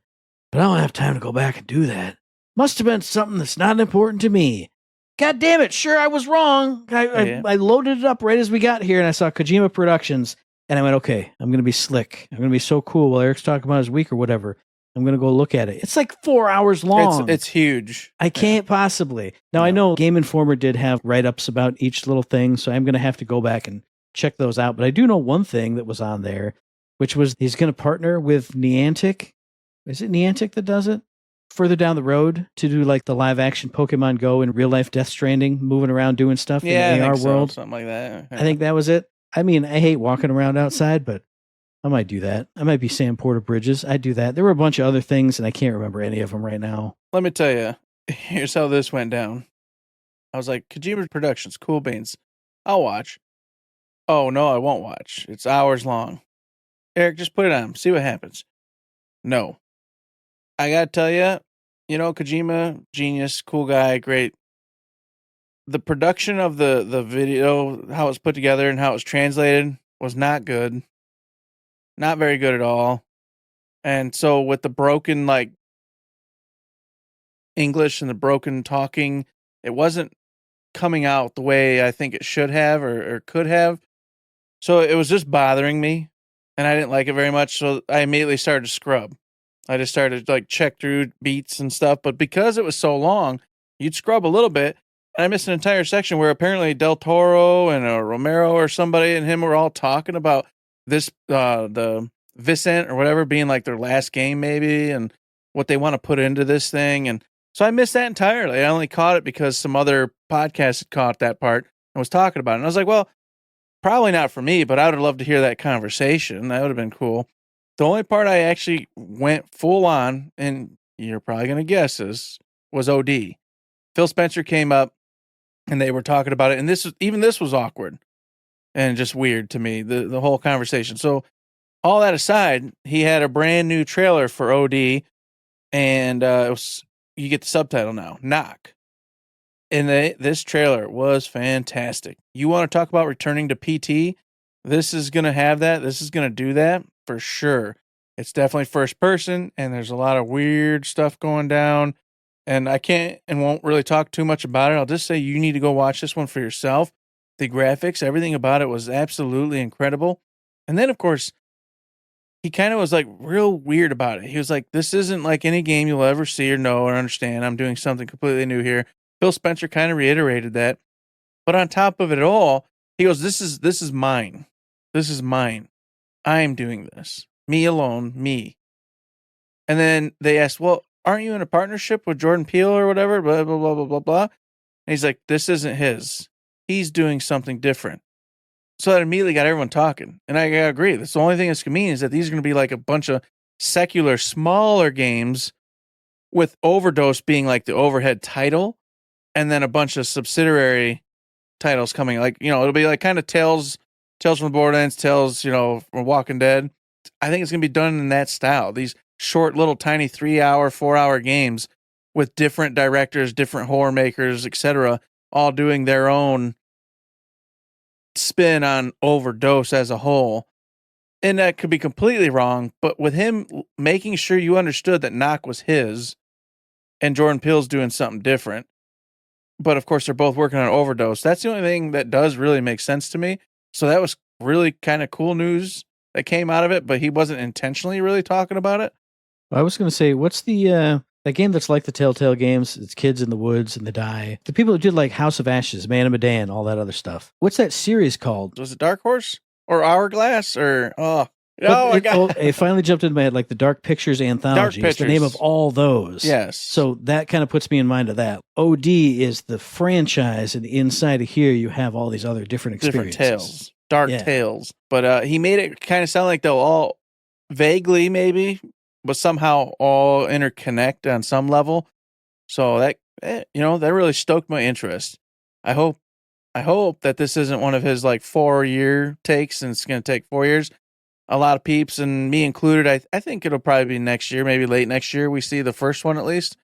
But I don't have time to go back and do that. Must have been something that's not important to me. God damn it. Sure, I was wrong. I loaded it up right as we got here, and I saw Kojima Productions. And I went, okay, I'm going to be slick. I'm going to be so cool while Eric's talking about his week or whatever. I'm going to go look at it. It's like 4 hours long. It's huge. I can't possibly. Now, I know Game Informer did have write-ups about each little thing, so I'm going to have to go back and check those out. But I do know one thing that was on there, which was he's going to partner with Niantic. Is it Niantic that does it? Further down the road to do like the live-action Pokemon Go in real-life Death Stranding, moving around doing stuff in the AR world. Something like that. Yeah. I think that was it. I mean, I hate walking around outside, but I might do that. I might be Sam Porter Bridges. I'd do that. There were a bunch of other things, and I can't remember any of them right now. Let me tell you, here's how this went down. I was like, Kojima Productions, Cool Beans. I'll watch. Oh, no, I won't watch. It's hours long. Eric, just put it on. See what happens. No. I got to tell you, Kojima, genius, cool guy, great. The production of the video, how it's put together and how it's translated was not good. Not very good at all. And so with the broken, like, English and the broken talking, it wasn't coming out the way I think it should have or could have. So it was just bothering me, and I didn't like it very much, so I immediately started to scrub. I just started to, like, check through beats and stuff, but because it was so long, you'd scrub a little bit, and I missed an entire section where apparently Del Toro and Romero or somebody and him were all talking about this, the Vicent or whatever being like their last game maybe, and what they want to put into this thing, and so I missed that entirely. I only caught it because some other podcast had caught that part and was talking about it, and I was like, well, probably not for me, but I would have loved to hear that conversation. That would have been cool. The only part I actually went full on, and you're probably going to guess this, was OD. Phil Spencer came up, and they were talking about it, and this was awkward and just weird to me, the whole conversation. So all that aside, he had a brand new trailer for OD, and you get the subtitle now, Knock. And this trailer was fantastic. You want to talk about returning to PT? This is going to have that. This is going to do that for sure. It's definitely first person, and there's a lot of weird stuff going down. And I can't and won't really talk too much about it. I'll just say you need to go watch this one for yourself. The graphics, everything about it was absolutely incredible. And then, of course, he kind of was like real weird about it. He was like, this isn't like any game you'll ever see or know or understand. I'm doing something completely new here. Phil Spencer kind of reiterated that. But on top of it all, he goes, this is mine. This is mine. I'm doing this. Me alone, me. And then they asked, well, aren't you in a partnership with Jordan Peele or whatever? Blah, blah, blah, blah, blah, blah. And he's like, this isn't his. He's doing something different. So that immediately got everyone talking. And I agree. That's the only thing that's going to mean is that these are going to be like a bunch of secular, smaller games with Overdose being like the overhead title. And then a bunch of subsidiary titles coming. Like, it'll be like kind of Tales from the Borderlands, Tales, from Walking Dead. I think it's going to be done in that style. These short, little, tiny 3-hour, 4-hour games with different directors, different horror makers, etc., all doing their own spin on Overdose as a whole. And that could be completely wrong, but with him making sure you understood that Knock was his and Jordan Peele's doing something different. But of course, they're both working on Overdose. That's the only thing that does really make sense to me. So that was really kind of cool news that came out of it, but he wasn't intentionally really talking about it. I was going to say, what's the that game that's like the Telltale games? It's Kids in the Woods and The Die. The people who did like House of Ashes, Man of Medan, all that other stuff. What's that series called? Was it Dark Horse or Hourglass or it finally jumped into my head, like the Dark Pictures Anthology. It's the name of all those. Yes. So that kind of puts me in mind of that. OD is the franchise, and inside of here you have all these other different experiences. Different tales. Dark tales. But he made it kind of sound like they'll all vaguely maybe, but somehow all interconnect on some level. So that, that really stoked my interest. I hope that this isn't one of his like 4-year takes and it's going to take 4 years. A lot of peeps, and me included, I think it'll probably be next year, maybe late next year. We see the first one at least.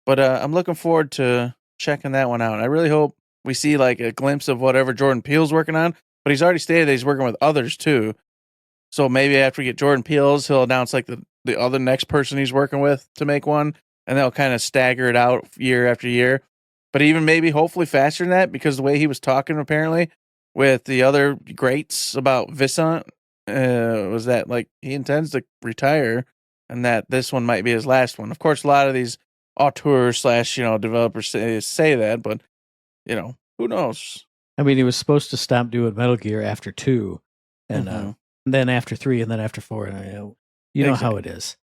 But I'm looking forward to checking that one out. I really hope we see like a glimpse of whatever Jordan Peele's working on. But he's already stated that he's working with others too. So maybe after we get Jordan Peele's, he'll announce like the other next person he's working with to make one. And they'll kind of stagger it out year after year. But even maybe hopefully faster than that, because the way he was talking apparently with the other greats about Vicent, was that like he intends to retire and that this one might be his last one. Of course, a lot of these auteurs / developers say that, but who knows? I mean, he was supposed to stop doing Metal Gear after 2, and then after 3, and then after 4. And you know how it is.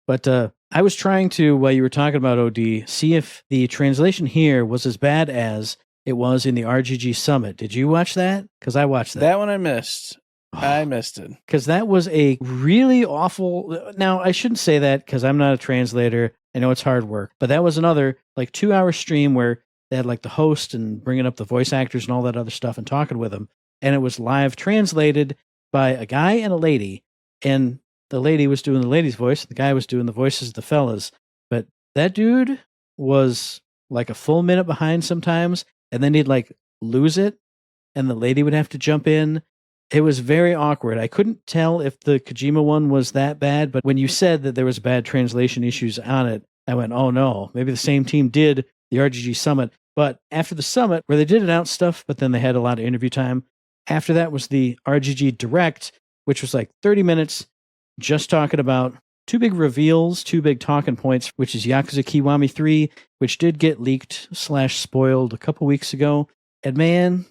But I was trying to, while you were talking about OD, see if the translation here was as bad as it was in the RGG Summit. Did you watch that? Because I watched that. That one I missed. I missed it. Because that was a really awful... Now, I shouldn't say that because I'm not a translator. I know it's hard work. But that was another 2-hour stream where they had the host and bringing up the voice actors and all that other stuff and talking with them. And it was live translated by a guy and a lady. And the lady was doing the lady's voice. The guy was doing the voices of the fellas. But that dude was a full minute behind sometimes. And then he'd lose it. And the lady would have to jump in. It was very awkward. I couldn't tell if the Kojima one was that bad. But when you said that there was bad translation issues on it, I went, oh no, maybe the same team did the RGG Summit. But after the Summit, where they did announce stuff, but then they had a lot of interview time, after that was the RGG Direct, which was 30 minutes, just talking about 2 big reveals, 2 big talking points, which is Yakuza Kiwami 3, which did get leaked / spoiled a couple weeks ago. And man,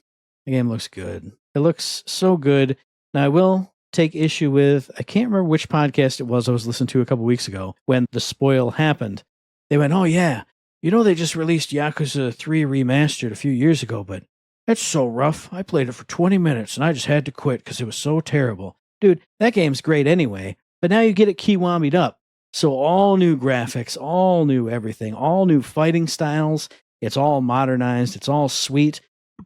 the game looks good. It looks so good. Now, I will take issue with, I can't remember which podcast it was I was listening to a couple weeks ago when the spoil happened. They went, oh yeah, they just released Yakuza 3 Remastered a few years ago, but that's so rough. I played it for 20 minutes and I just had to quit because it was so terrible. Dude, that game's great anyway, but now you get it Kiwami'd up. So all new graphics, all new everything, all new fighting styles. It's all modernized. It's all sweet.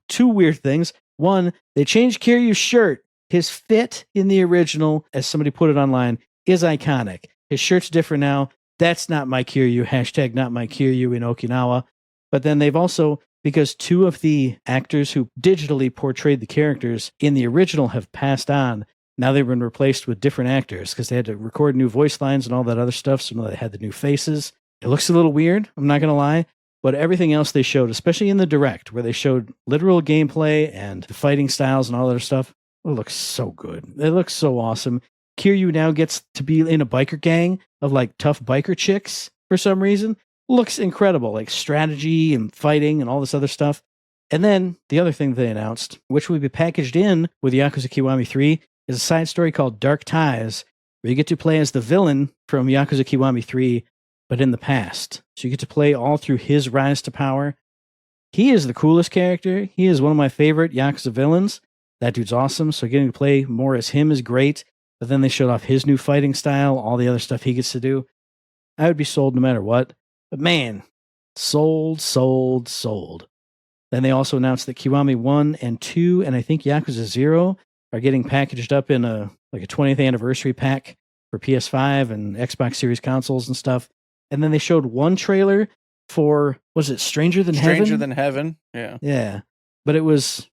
2 weird things. One, they changed Kiryu's shirt. His fit in the original, as somebody put it online, is iconic. His shirt's different now. That's not my Kiryu. # not my Kiryu in Okinawa. But then they've also, because 2 of the actors who digitally portrayed the characters in the original have passed on, now they've been replaced with different actors because they had to record new voice lines and all that other stuff. So now they had the new faces. It looks a little weird, I'm not going to lie. But everything else they showed, especially in the Direct, where they showed literal gameplay and the fighting styles and all that other stuff, it looks so good. It looks so awesome. Kiryu now gets to be in a biker gang of tough biker chicks for some reason. Looks incredible, strategy and fighting and all this other stuff. And then the other thing they announced, which will be packaged in with Yakuza Kiwami 3, is a side story called Dark Ties, where you get to play as the villain from Yakuza Kiwami 3, but in the past. So you get to play all through his rise to power. He is the coolest character. He is one of my favorite Yakuza villains. That dude's awesome. So getting to play more as him is great. But then they showed off his new fighting style, all the other stuff he gets to do. I would be sold no matter what. But man, sold. Then they also announced that Kiwami 1 and 2, and I think Yakuza 0 are getting packaged up in a 20th anniversary pack for PS5 and Xbox Series consoles and stuff. And then they showed one trailer for, was it Stranger Than Heaven? Stranger Than Heaven, yeah. Yeah. But it was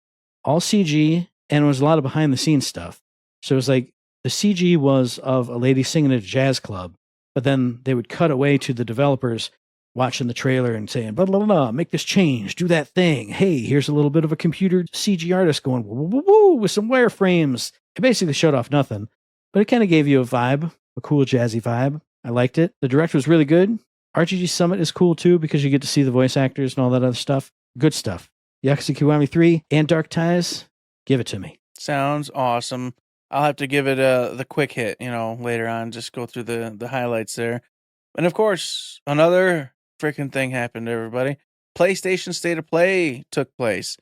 all CG, and it was a lot of behind-the-scenes stuff. So it was the CG was of a lady singing at a jazz club, but then they would cut away to the developers watching the trailer and saying, blah, blah, blah, make this change, do that thing. Hey, here's a little bit of a computer CG artist going woo, woo, woo, with some wireframes. It basically showed off nothing, but it kind of gave you a vibe, a cool jazzy vibe. I liked it. The direct was really good. RGG Summit is cool too because you get to see the voice actors and all that other stuff. Good stuff. Yakuza Kiwami 3 and Dark Ties, give it to me. Sounds awesome. I'll have to give it the quick hit, later on. Just go through the highlights there. And of course, another freaking thing happened to everybody. PlayStation State of Play took place.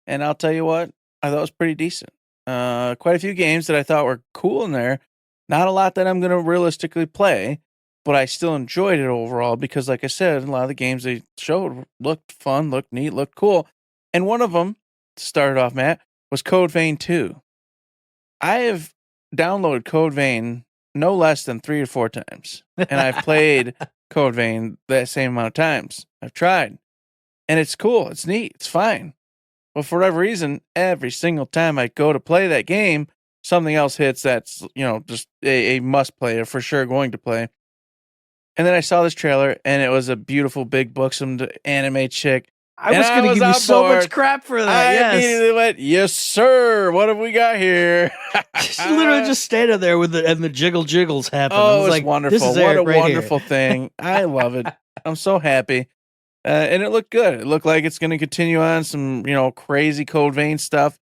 And I'll tell you what, I thought it was pretty decent. Quite a few games that I thought were cool in there. Not a lot that I'm going to realistically play, but I still enjoyed it overall because, like I said, a lot of the games they showed looked fun, looked neat, looked cool. And one of them, to start off, Matt, was Code Vein 2. I have downloaded Code Vein no less than 3 or 4 times, and I've played Code Vein that same amount of times. I've tried, and it's cool. It's neat. It's fine. But for whatever reason, every single time I go to play that game, something else hits that's, just a must play or for sure going to play. And then I saw this trailer, and it was a beautiful, big, buxom anime chick I was going to give you so much crap for that. I immediately went, yes, sir. What have we got here? She's literally just standing there with the jiggles happen. Oh, it's like, wonderful. This is what a right wonderful thing. I love it. I'm so happy. And it looked good. It looked like it's going to continue on some, crazy Code Vein stuff.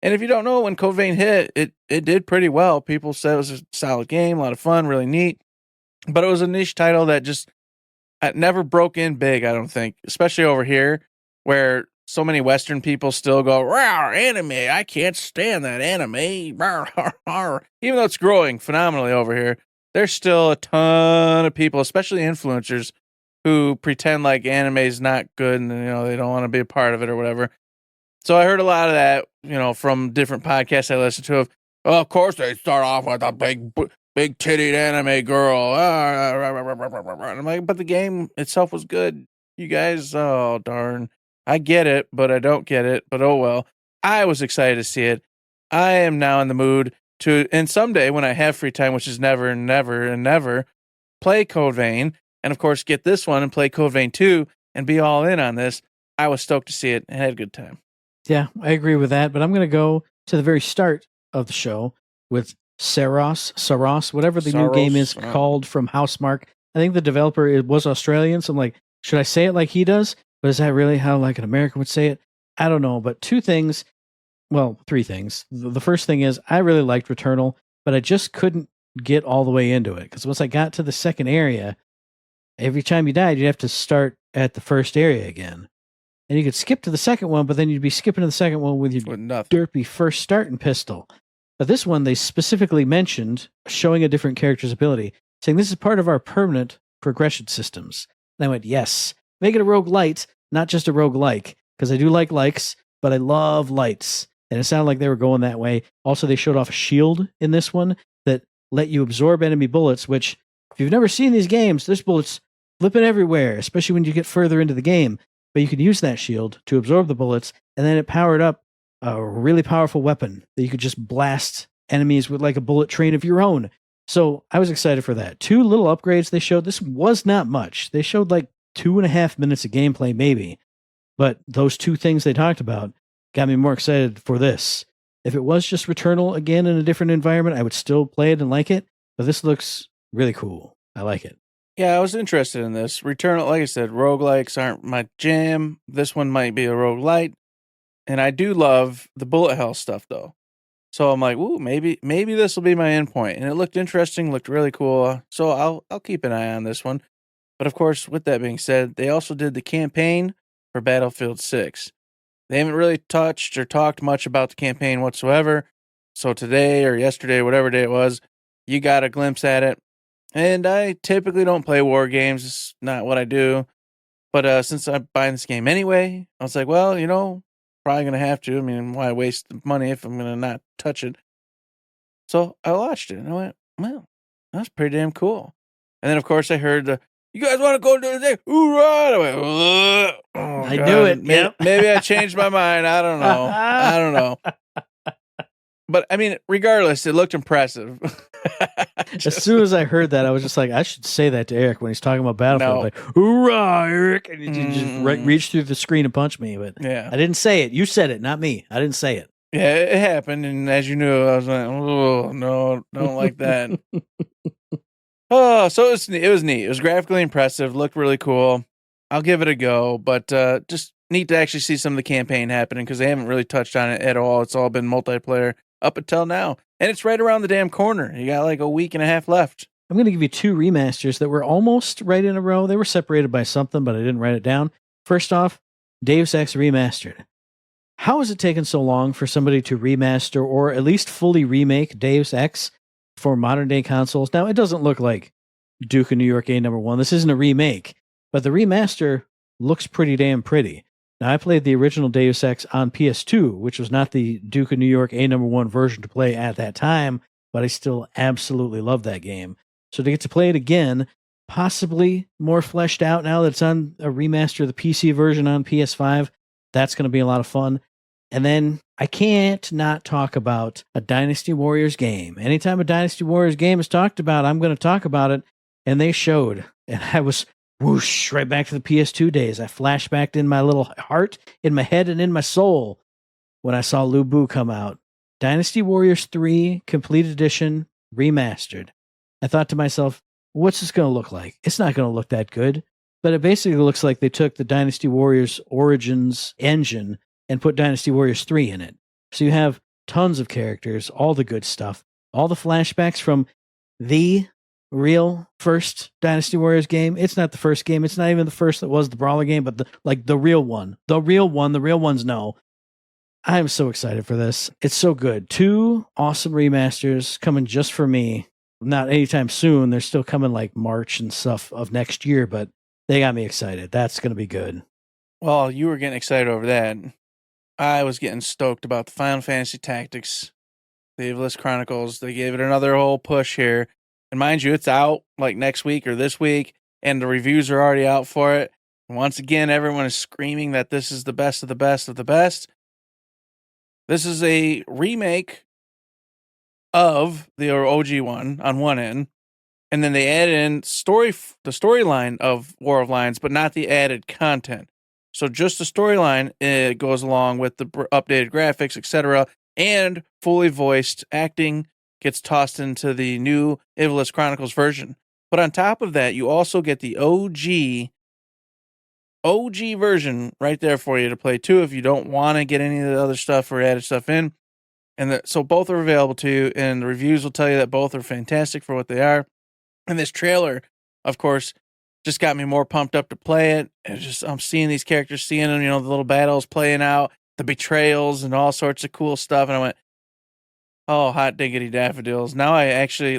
And if you don't know, when Code Vein hit, it did pretty well. People said it was a solid game, a lot of fun, really neat. But it was a niche title that just never broke in big, I don't think, especially over here where so many Western people still go, rawr, anime, I can't stand that anime. Even though it's growing phenomenally over here, there's still a ton of people, especially influencers, who pretend like anime is not good and, they don't want to be a part of it or whatever. So I heard a lot of that, from different podcasts I listened to. Of course, they start off with a big tittied anime girl. And I'm like, but the game itself was good. You guys, oh, darn. I get it, but I don't get it. But oh, well. I was excited to see it. I am now in the mood to, and someday when I have free time, which is never and never and never, play Code Vein. And, of course, get this one and play Code Vein 2 and be all in on this. I was stoked to see it and had a good time. Yeah, I agree with that. But I'm going to go to the very start of the show with Saros, whatever the new game is called from Housemarque. I think the developer was Australian. So I'm like, should I say it like he does? But is that really how like an American would say it? I don't know. But three things. The first thing is I really liked Returnal, but I just couldn't get all the way into it. Because once I got to the second area, every time you died, you'd have to start at the first area again. And you could skip to the second one, but then you'd be skipping to the second one with your derpy first starting pistol. But this one, they specifically mentioned showing a different character's ability, saying this is part of our permanent progression systems. And I went, yes, make it a roguelite, not just a roguelike, because I do like likes, but I love lights. And it sounded like they were going that way. Also, they showed off a shield in this one that let you absorb enemy bullets, which, if you've never seen these games, there's bullets flipping everywhere, especially when you get further into the game. But you could use that shield to absorb the bullets, and then it powered up a really powerful weapon that you could just blast enemies with like a bullet train of your own. So I was excited for that. 2 little upgrades they showed. This was not much. They showed like 2.5 minutes of gameplay, maybe. But those 2 things they talked about got me more excited for this. If it was just Returnal again in a different environment, I would still play it and like it. But this looks really cool. I like it. Yeah, I was interested in this. Returnal, like I said, roguelikes aren't my jam. This one might be a roguelite. And I do love the bullet hell stuff, though. So I'm like, ooh, maybe this will be my endpoint. And it looked interesting, looked really cool. So I'll keep an eye on this one. But of course, with that being said, they also did the campaign for Battlefield 6. They haven't really touched or talked much about the campaign whatsoever. So today or yesterday, whatever day it was, you got a glimpse at it. And I typically don't play war games. It's not what I do. But since I'm buying this game anyway, I was like, well, probably going to have to. I mean, why waste the money if I'm going to not touch it? So I watched it and I went, well, that's pretty damn cool. And then, of course, I heard you guys want to go do the thing? Hoorah! I went, oh, I knew it. Maybe I changed my mind. I don't know. But, I mean, regardless, it looked impressive. As soon as I heard that, I was just like, I should say that to Eric when he's talking about Battlefield. Like, hoorah, Eric! And he just reached through the screen and punched me. But yeah. I didn't say it. You said it, not me. I didn't say it. Yeah, it happened. And as you knew, I was like, oh, no, don't like that. So it was neat. It was graphically impressive. Looked really cool. I'll give it a go. But just neat to actually see some of the campaign happening because they haven't really touched on it at all. It's all been multiplayer up until now. And it's right around the damn corner. You got like a week and a half left. I'm going to give you 2 remasters that were almost right in a row. They were separated by something, but I didn't write it down. First off, Deus Ex Remastered. How has it taken so long for somebody to remaster or at least fully remake Deus Ex for modern day consoles? Now, it doesn't look like Duke of New York A1. This isn't a remake, but the remaster looks pretty damn pretty. Now, I played the original Deus Ex on PS2, which was not the Duke of New York A1 version to play at that time, but I still absolutely love that game. So to get to play it again, possibly more fleshed out now that it's on a remaster of the PC version on PS5, that's going to be a lot of fun. And then I can't not talk about a Dynasty Warriors game. Anytime a Dynasty Warriors game is talked about, I'm going to talk about it. And they showed, and I was whoosh, right back to the PS2 days. I flashbacked in my little heart, in my head, and in my soul when I saw Lu Bu come out. Dynasty Warriors 3 Complete Edition Remastered. I thought to myself, what's this going to look like? It's not going to look that good. But it basically looks like they took the Dynasty Warriors Origins engine and put Dynasty Warriors 3 in it. So you have tons of characters, all the good stuff, all the flashbacks from the real first Dynasty Warriors game. It's not the first game. It's not even the first that was the brawler game, but the real one. The real ones know. I am so excited for this. It's so good. 2 awesome remasters coming just for me. Not anytime soon. They're still coming like March and stuff of next year, but they got me excited. That's going to be good. Well, you were getting excited over that. I was getting stoked about the Final Fantasy Tactics, the Evilist Chronicles. They gave it another whole push here. And mind you, it's out like next week or this week, and the reviews are already out for it. And once again, everyone is screaming that this is the best of the best of the best. This is a remake of the OG one on one end, and then they added in the storyline of War of Lions, but not the added content. So just the storyline, it goes along with the updated graphics, etc., and fully voiced acting gets tossed into the new Evilist Chronicles version. But on top of that, you also get the OG version right there for you to play too if you don't want to get any of the other stuff or added stuff in. And so both are available to you, and the reviews will tell you that both are fantastic for what they are. And this trailer, of course, just got me more pumped up to play it. I'm seeing these characters, seeing them, the little battles playing out, the betrayals and all sorts of cool stuff. And I went, oh, hot diggity daffodils. Now I actually,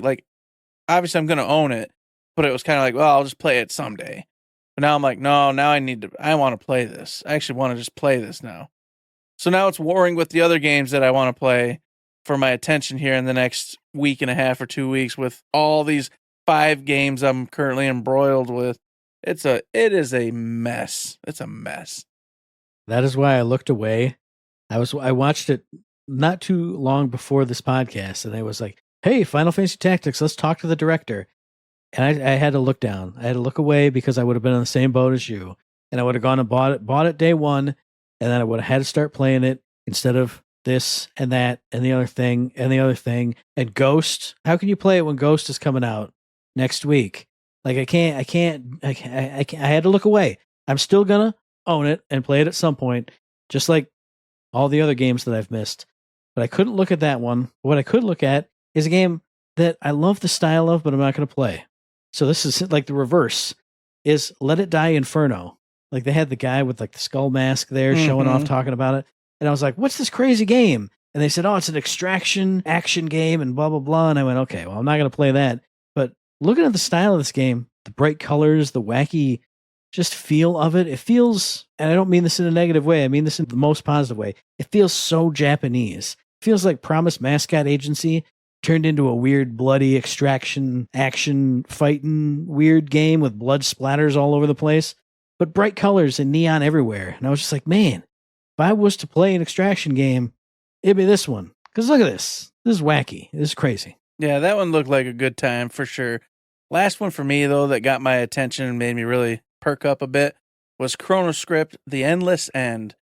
obviously I'm going to own it, but it was kind of like, well, I'll just play it someday. But now I'm like, no, now I want to play this. I actually want to just play this now. So now it's warring with the other games that I want to play for my attention here in the next week and a half or 2 weeks with all these 5 games I'm currently embroiled with. It is a mess. It's a mess. That is why I looked away. I watched it not too long before this podcast, and I was like, hey, Final Fantasy Tactics, let's talk to the director. And I had to look down. I had to look away because I would have been on the same boat as you. And I would have gone and bought it day one, and then I would have had to start playing it instead of this and that and the other thing and the other thing. And Ghost, how can you play it when Ghost is coming out next week? Like I had to look away. I'm still gonna own it and play it at some point, just like all the other games that I've missed. But I couldn't look at that one. What I could look at is a game that I love the style of, but I'm not going to play. So this is like the reverse, is Let It Die Inferno. Like they had the guy with like the skull mask there showing off, talking about it. And I was like, what's this crazy game? And they said, oh, it's an extraction action game and blah, blah, blah. And I went, okay, well, I'm not going to play that. But looking at the style of this game, the bright colors, the wacky just feel of it, it feels, and I don't mean this in a negative way, I mean this in the most positive way, it feels so Japanese. It feels like Promise Mascot Agency turned into a weird, bloody extraction, action, fighting, weird game with blood splatters all over the place, but bright colors and neon everywhere. And I was just like, man, if I was to play an extraction game, it'd be this one. Because look at this. This is wacky. This is crazy. Yeah, that one looked like a good time for sure. Last one for me, though, that got my attention and made me really perk up a bit was Chronoscript, The Endless End.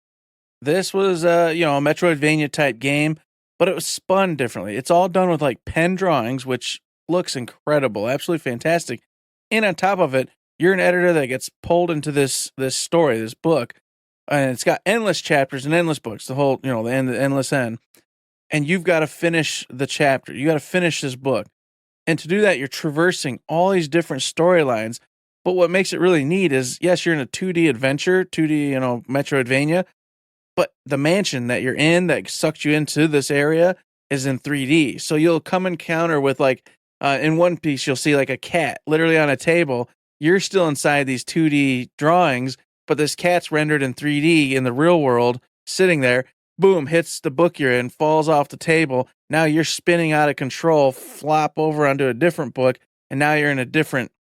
This was a Metroidvania type game, but it was spun differently. It's all done with like pen drawings, which looks incredible, absolutely fantastic. And on top of it, you're an editor that gets pulled into this story, this book, and it's got endless chapters and endless books, the whole, the endless end. And you've got to finish the chapter. You got to finish this book. And to do that, you're traversing all these different storylines. But what makes it really neat is, yes, you're in a 2D adventure, 2D, Metroidvania, but the mansion that you're in that sucks you into this area is in 3D. So you'll come encounter with in one piece, you'll see like a cat literally on a table. You're still inside these 2D drawings, but this cat's rendered in 3D in the real world, sitting there, boom, hits the book you're in, falls off the table. Now you're spinning out of control, flop over onto a different book, and now you're in a different,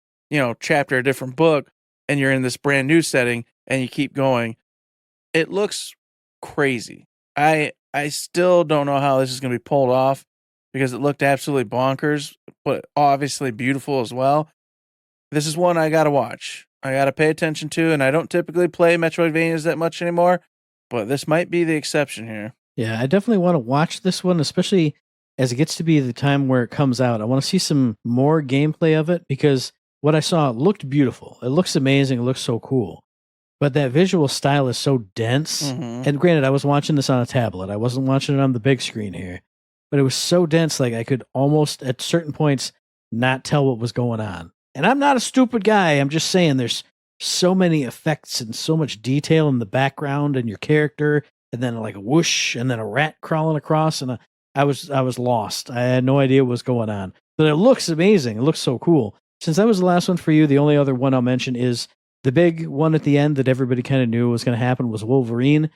chapter, a different book, and you're in this brand new setting, and you keep going. It looks crazy. I still don't know how this is going to be pulled off because it looked absolutely bonkers, but obviously beautiful as well. This is one I got to watch. I got to pay attention to, and I don't typically play Metroidvanias that much anymore, but this might be the exception here. Yeah, I definitely want to watch this one, especially as it gets to be the time where it comes out. I want to see some more gameplay of it because what I saw looked beautiful. It looks amazing. It looks so cool. But that visual style is so dense. Mm-hmm. And granted, I was watching this on a tablet. I wasn't watching it on the big screen here. But it was so dense, like I could almost, at certain points, not tell what was going on. And I'm not a stupid guy. I'm just saying there's so many effects and so much detail in the background and your character, and then like a whoosh, and then a rat crawling across, and I was lost. I had no idea what was going on. But it looks amazing. It looks so cool. Since that was the last one for you, the only other one I'll mention is the big one at the end that everybody kind of knew was going to happen was Wolverine.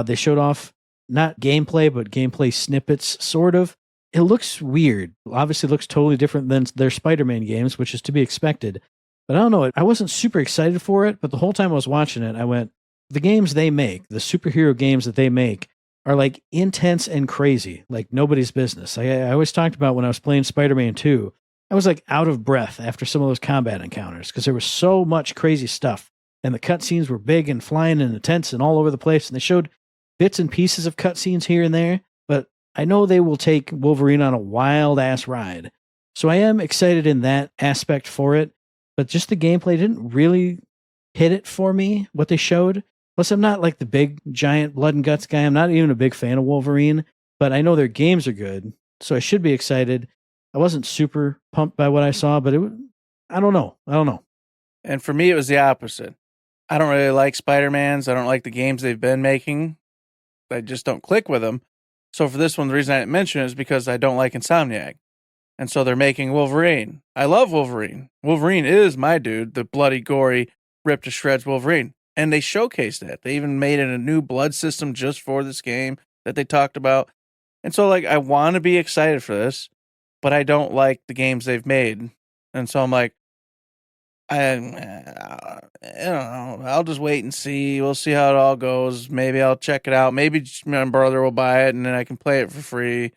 They showed off not gameplay, but gameplay snippets, sort of. It looks weird. Obviously, it looks totally different than their Spider-Man games, which is to be expected. But I don't know. I wasn't super excited for it, but the whole time I was watching it, I went, the games they make, the superhero games that they make, are like intense and crazy, like nobody's business. I always talked about when I was playing Spider-Man 2, I was like out of breath after some of those combat encounters because there was so much crazy stuff. And the cutscenes were big and flying and intense and all over the place. And they showed bits and pieces of cutscenes here and there. But I know they will take Wolverine on a wild ass ride. So I am excited in that aspect for it. But just the gameplay didn't really hit it for me, what they showed. Plus, I'm not like the big, giant blood and guts guy. I'm not even a big fan of Wolverine. But I know their games are good. So I should be excited. I wasn't super pumped by what I saw, but I don't know. And for me, it was the opposite. I don't really like Spider-Mans. I don't like the games they've been making. I just don't click with them. So for this one, the reason I didn't mention it is because I don't like Insomniac. And so they're making Wolverine. I love Wolverine. Wolverine is my dude, the bloody, gory, ripped to shreds Wolverine. And they showcased that. They even made it a new blood system just for this game that they talked about. And so, like, I want to be excited for this, but I don't like the games they've made. And so I'm like, I don't know. I'll just wait and see. We'll see how it all goes. Maybe I'll check it out. Maybe my brother will buy it and then I can play it for free.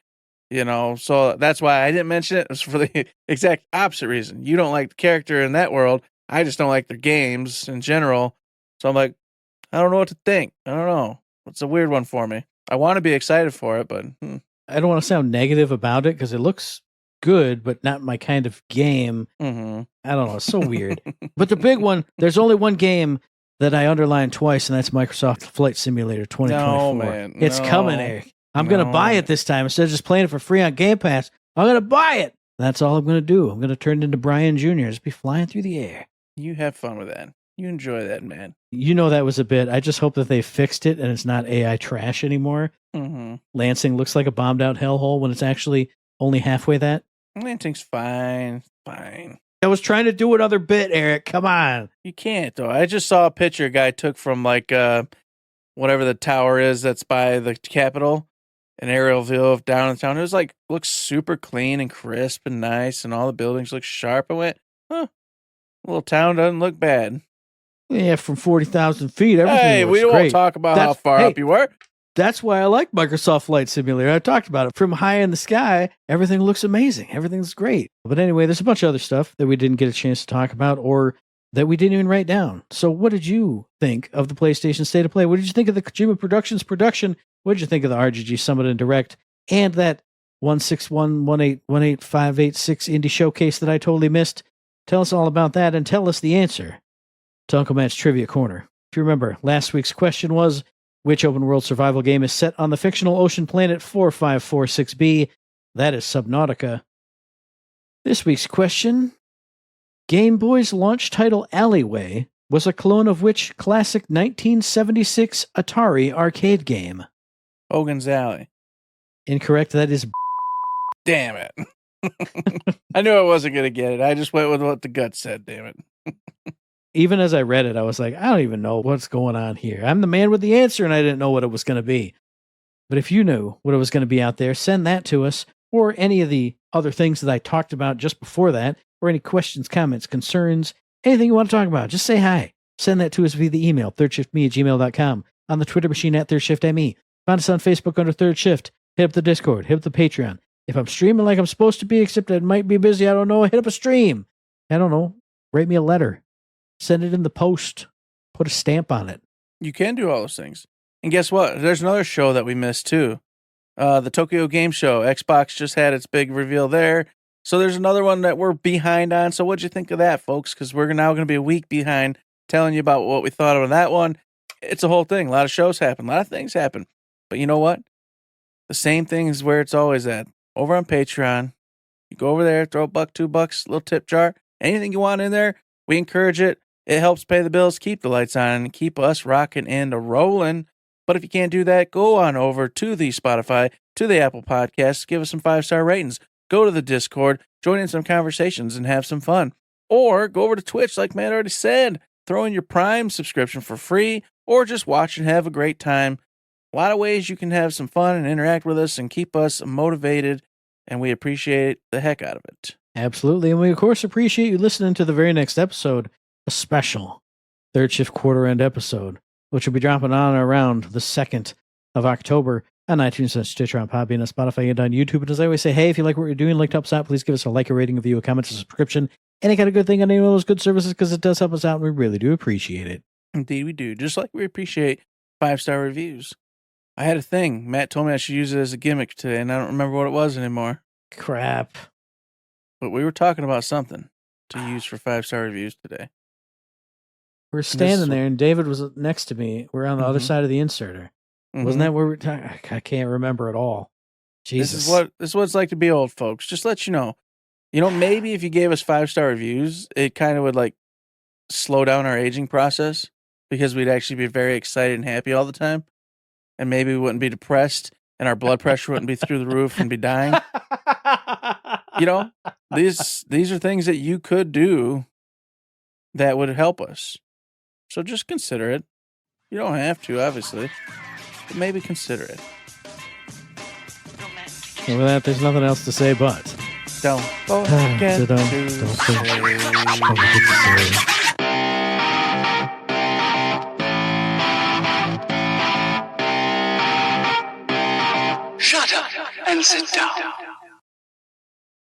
You know, so that's why I didn't mention it. It was for the exact opposite reason. You don't like the character in that world. I just don't like their games in general. So I'm like, I don't know what to think. I don't know. It's a weird one for me. I want to be excited for it, but I don't want to sound negative about it because it looks good, but not my kind of game. Mm-hmm. I don't know. It's so weird. But the big one, there's only one game that I underlined twice, and that's Microsoft Flight Simulator 2024. No, man. It's coming, Eric. I'm going to buy it this time. Instead of just playing it for free on Game Pass, I'm going to buy it. That's all I'm going to do. I'm going to turn it into Brian Jr. Just be flying through the air. You have fun with that. You enjoy that, man. You know that was a bit. I just hope that they fixed it and it's not AI trash anymore. Mm-hmm. Lansing looks like a bombed out hellhole when it's actually only halfway that. Lansing's fine. Fine. I was trying to do another bit, Eric. Come on. You can't, though. I just saw a picture a guy took from, like, whatever the tower is that's by the Capitol. An aerial view of downtown. It was like, looks super clean and crisp and nice, and all the buildings look sharp. I went, little town doesn't look bad. Yeah, from 40,000 feet, everything Hey, looks we great. won't talk about how far up you were. That's why I like Microsoft Flight Simulator. I talked about it. From high in the sky, everything looks amazing. Everything's great. But anyway, there's a bunch of other stuff that we didn't get a chance to talk about or that we didn't even write down. So what did you think of the PlayStation State of Play? What did you think of the Kojima Productions production? What did you think of the RGG Summit and Direct? And that 16118185886 indie showcase that I totally missed? Tell us all about that and tell us the answer to Uncle Matt's Trivia Corner. If you remember, last week's question was, which open world survival game is set on the fictional ocean planet 4546b? That is Subnautica. This week's question, Game Boy's launch title Alleyway was a clone of which classic 1976 Atari arcade game? Hogan's Alley. Incorrect. That is Damn it. I knew I wasn't going to get it. I just went with what the gut said, damn it. Even as I read it, I was like, I don't even know what's going on here. I'm the man with the answer, and I didn't know what it was going to be. But if you knew what it was going to be out there, send that to us, or any of the other things that I talked about just before that, or any questions, comments, concerns, anything you want to talk about, just say hi. Send that to us via the email, thirdshiftme@gmail.com, on the Twitter machine @thirdshiftme. Find us on Facebook under Third Shift. Hit up the Discord. Hit up the Patreon. If I'm streaming like I'm supposed to be, except I might be busy, I don't know, hit up a stream. I don't know. Write me a letter. Send it in the post. Put a stamp on it. You can do all those things. And guess what? There's another show that we missed too. The Tokyo Game Show. Xbox just had its big reveal there. So there's another one that we're behind on. So what'd you think of that, folks? Because we're now going to be a week behind telling you about what we thought of that one. It's a whole thing. A lot of shows happen. A lot of things happen. But you know what? The same thing is where it's always at. Over on Patreon. You go over there, throw $1, $2, little tip jar. Anything you want in there, we encourage it. It helps pay the bills, keep the lights on, and keep us rocking and rolling. But if you can't do that, go on over to the Spotify, to the Apple Podcasts, give us some 5-star ratings. Go to the Discord, join in some conversations, and have some fun. Or go over to Twitch, like Matt already said. Throw in your Prime subscription for free, or just watch and have a great time. A lot of ways you can have some fun and interact with us and keep us motivated, and we appreciate the heck out of it. Absolutely. And we, of course, appreciate you listening to the very next episode, a special third shift quarter end episode, which will be dropping on around the 2nd of October on iTunes, and Stitcher, on Podbean, on Spotify, and on YouTube. And as I always say, hey, if you like what you're doing, like to help us out, please give us a like, a rating, a view, a comment, a subscription, any kind of good thing on any of those good services, because it does help us out, and we really do appreciate it. Indeed we do. Just like we appreciate 5-star reviews. I had a thing. Matt told me I should use it as a gimmick today, and I don't remember what it was anymore. Crap. But we were talking about something to use for 5-star reviews today. We're standing there, and David was next to me. We're on the other side of the inserter. Wasn't that where we're talking? I can't remember at all. Jesus. This is what it's like to be old, folks. Just let you know. Maybe if you gave us 5-star reviews, it kind of would like slow down our aging process, because we'd actually be very excited and happy all the time. And maybe we wouldn't be depressed, and our blood pressure wouldn't be through the roof and be dying. These are things that you could do that would help us. So just consider it. You don't have to, obviously, but maybe consider it. And with that, there's nothing else to say but don't forget to say. Shut up and sit down.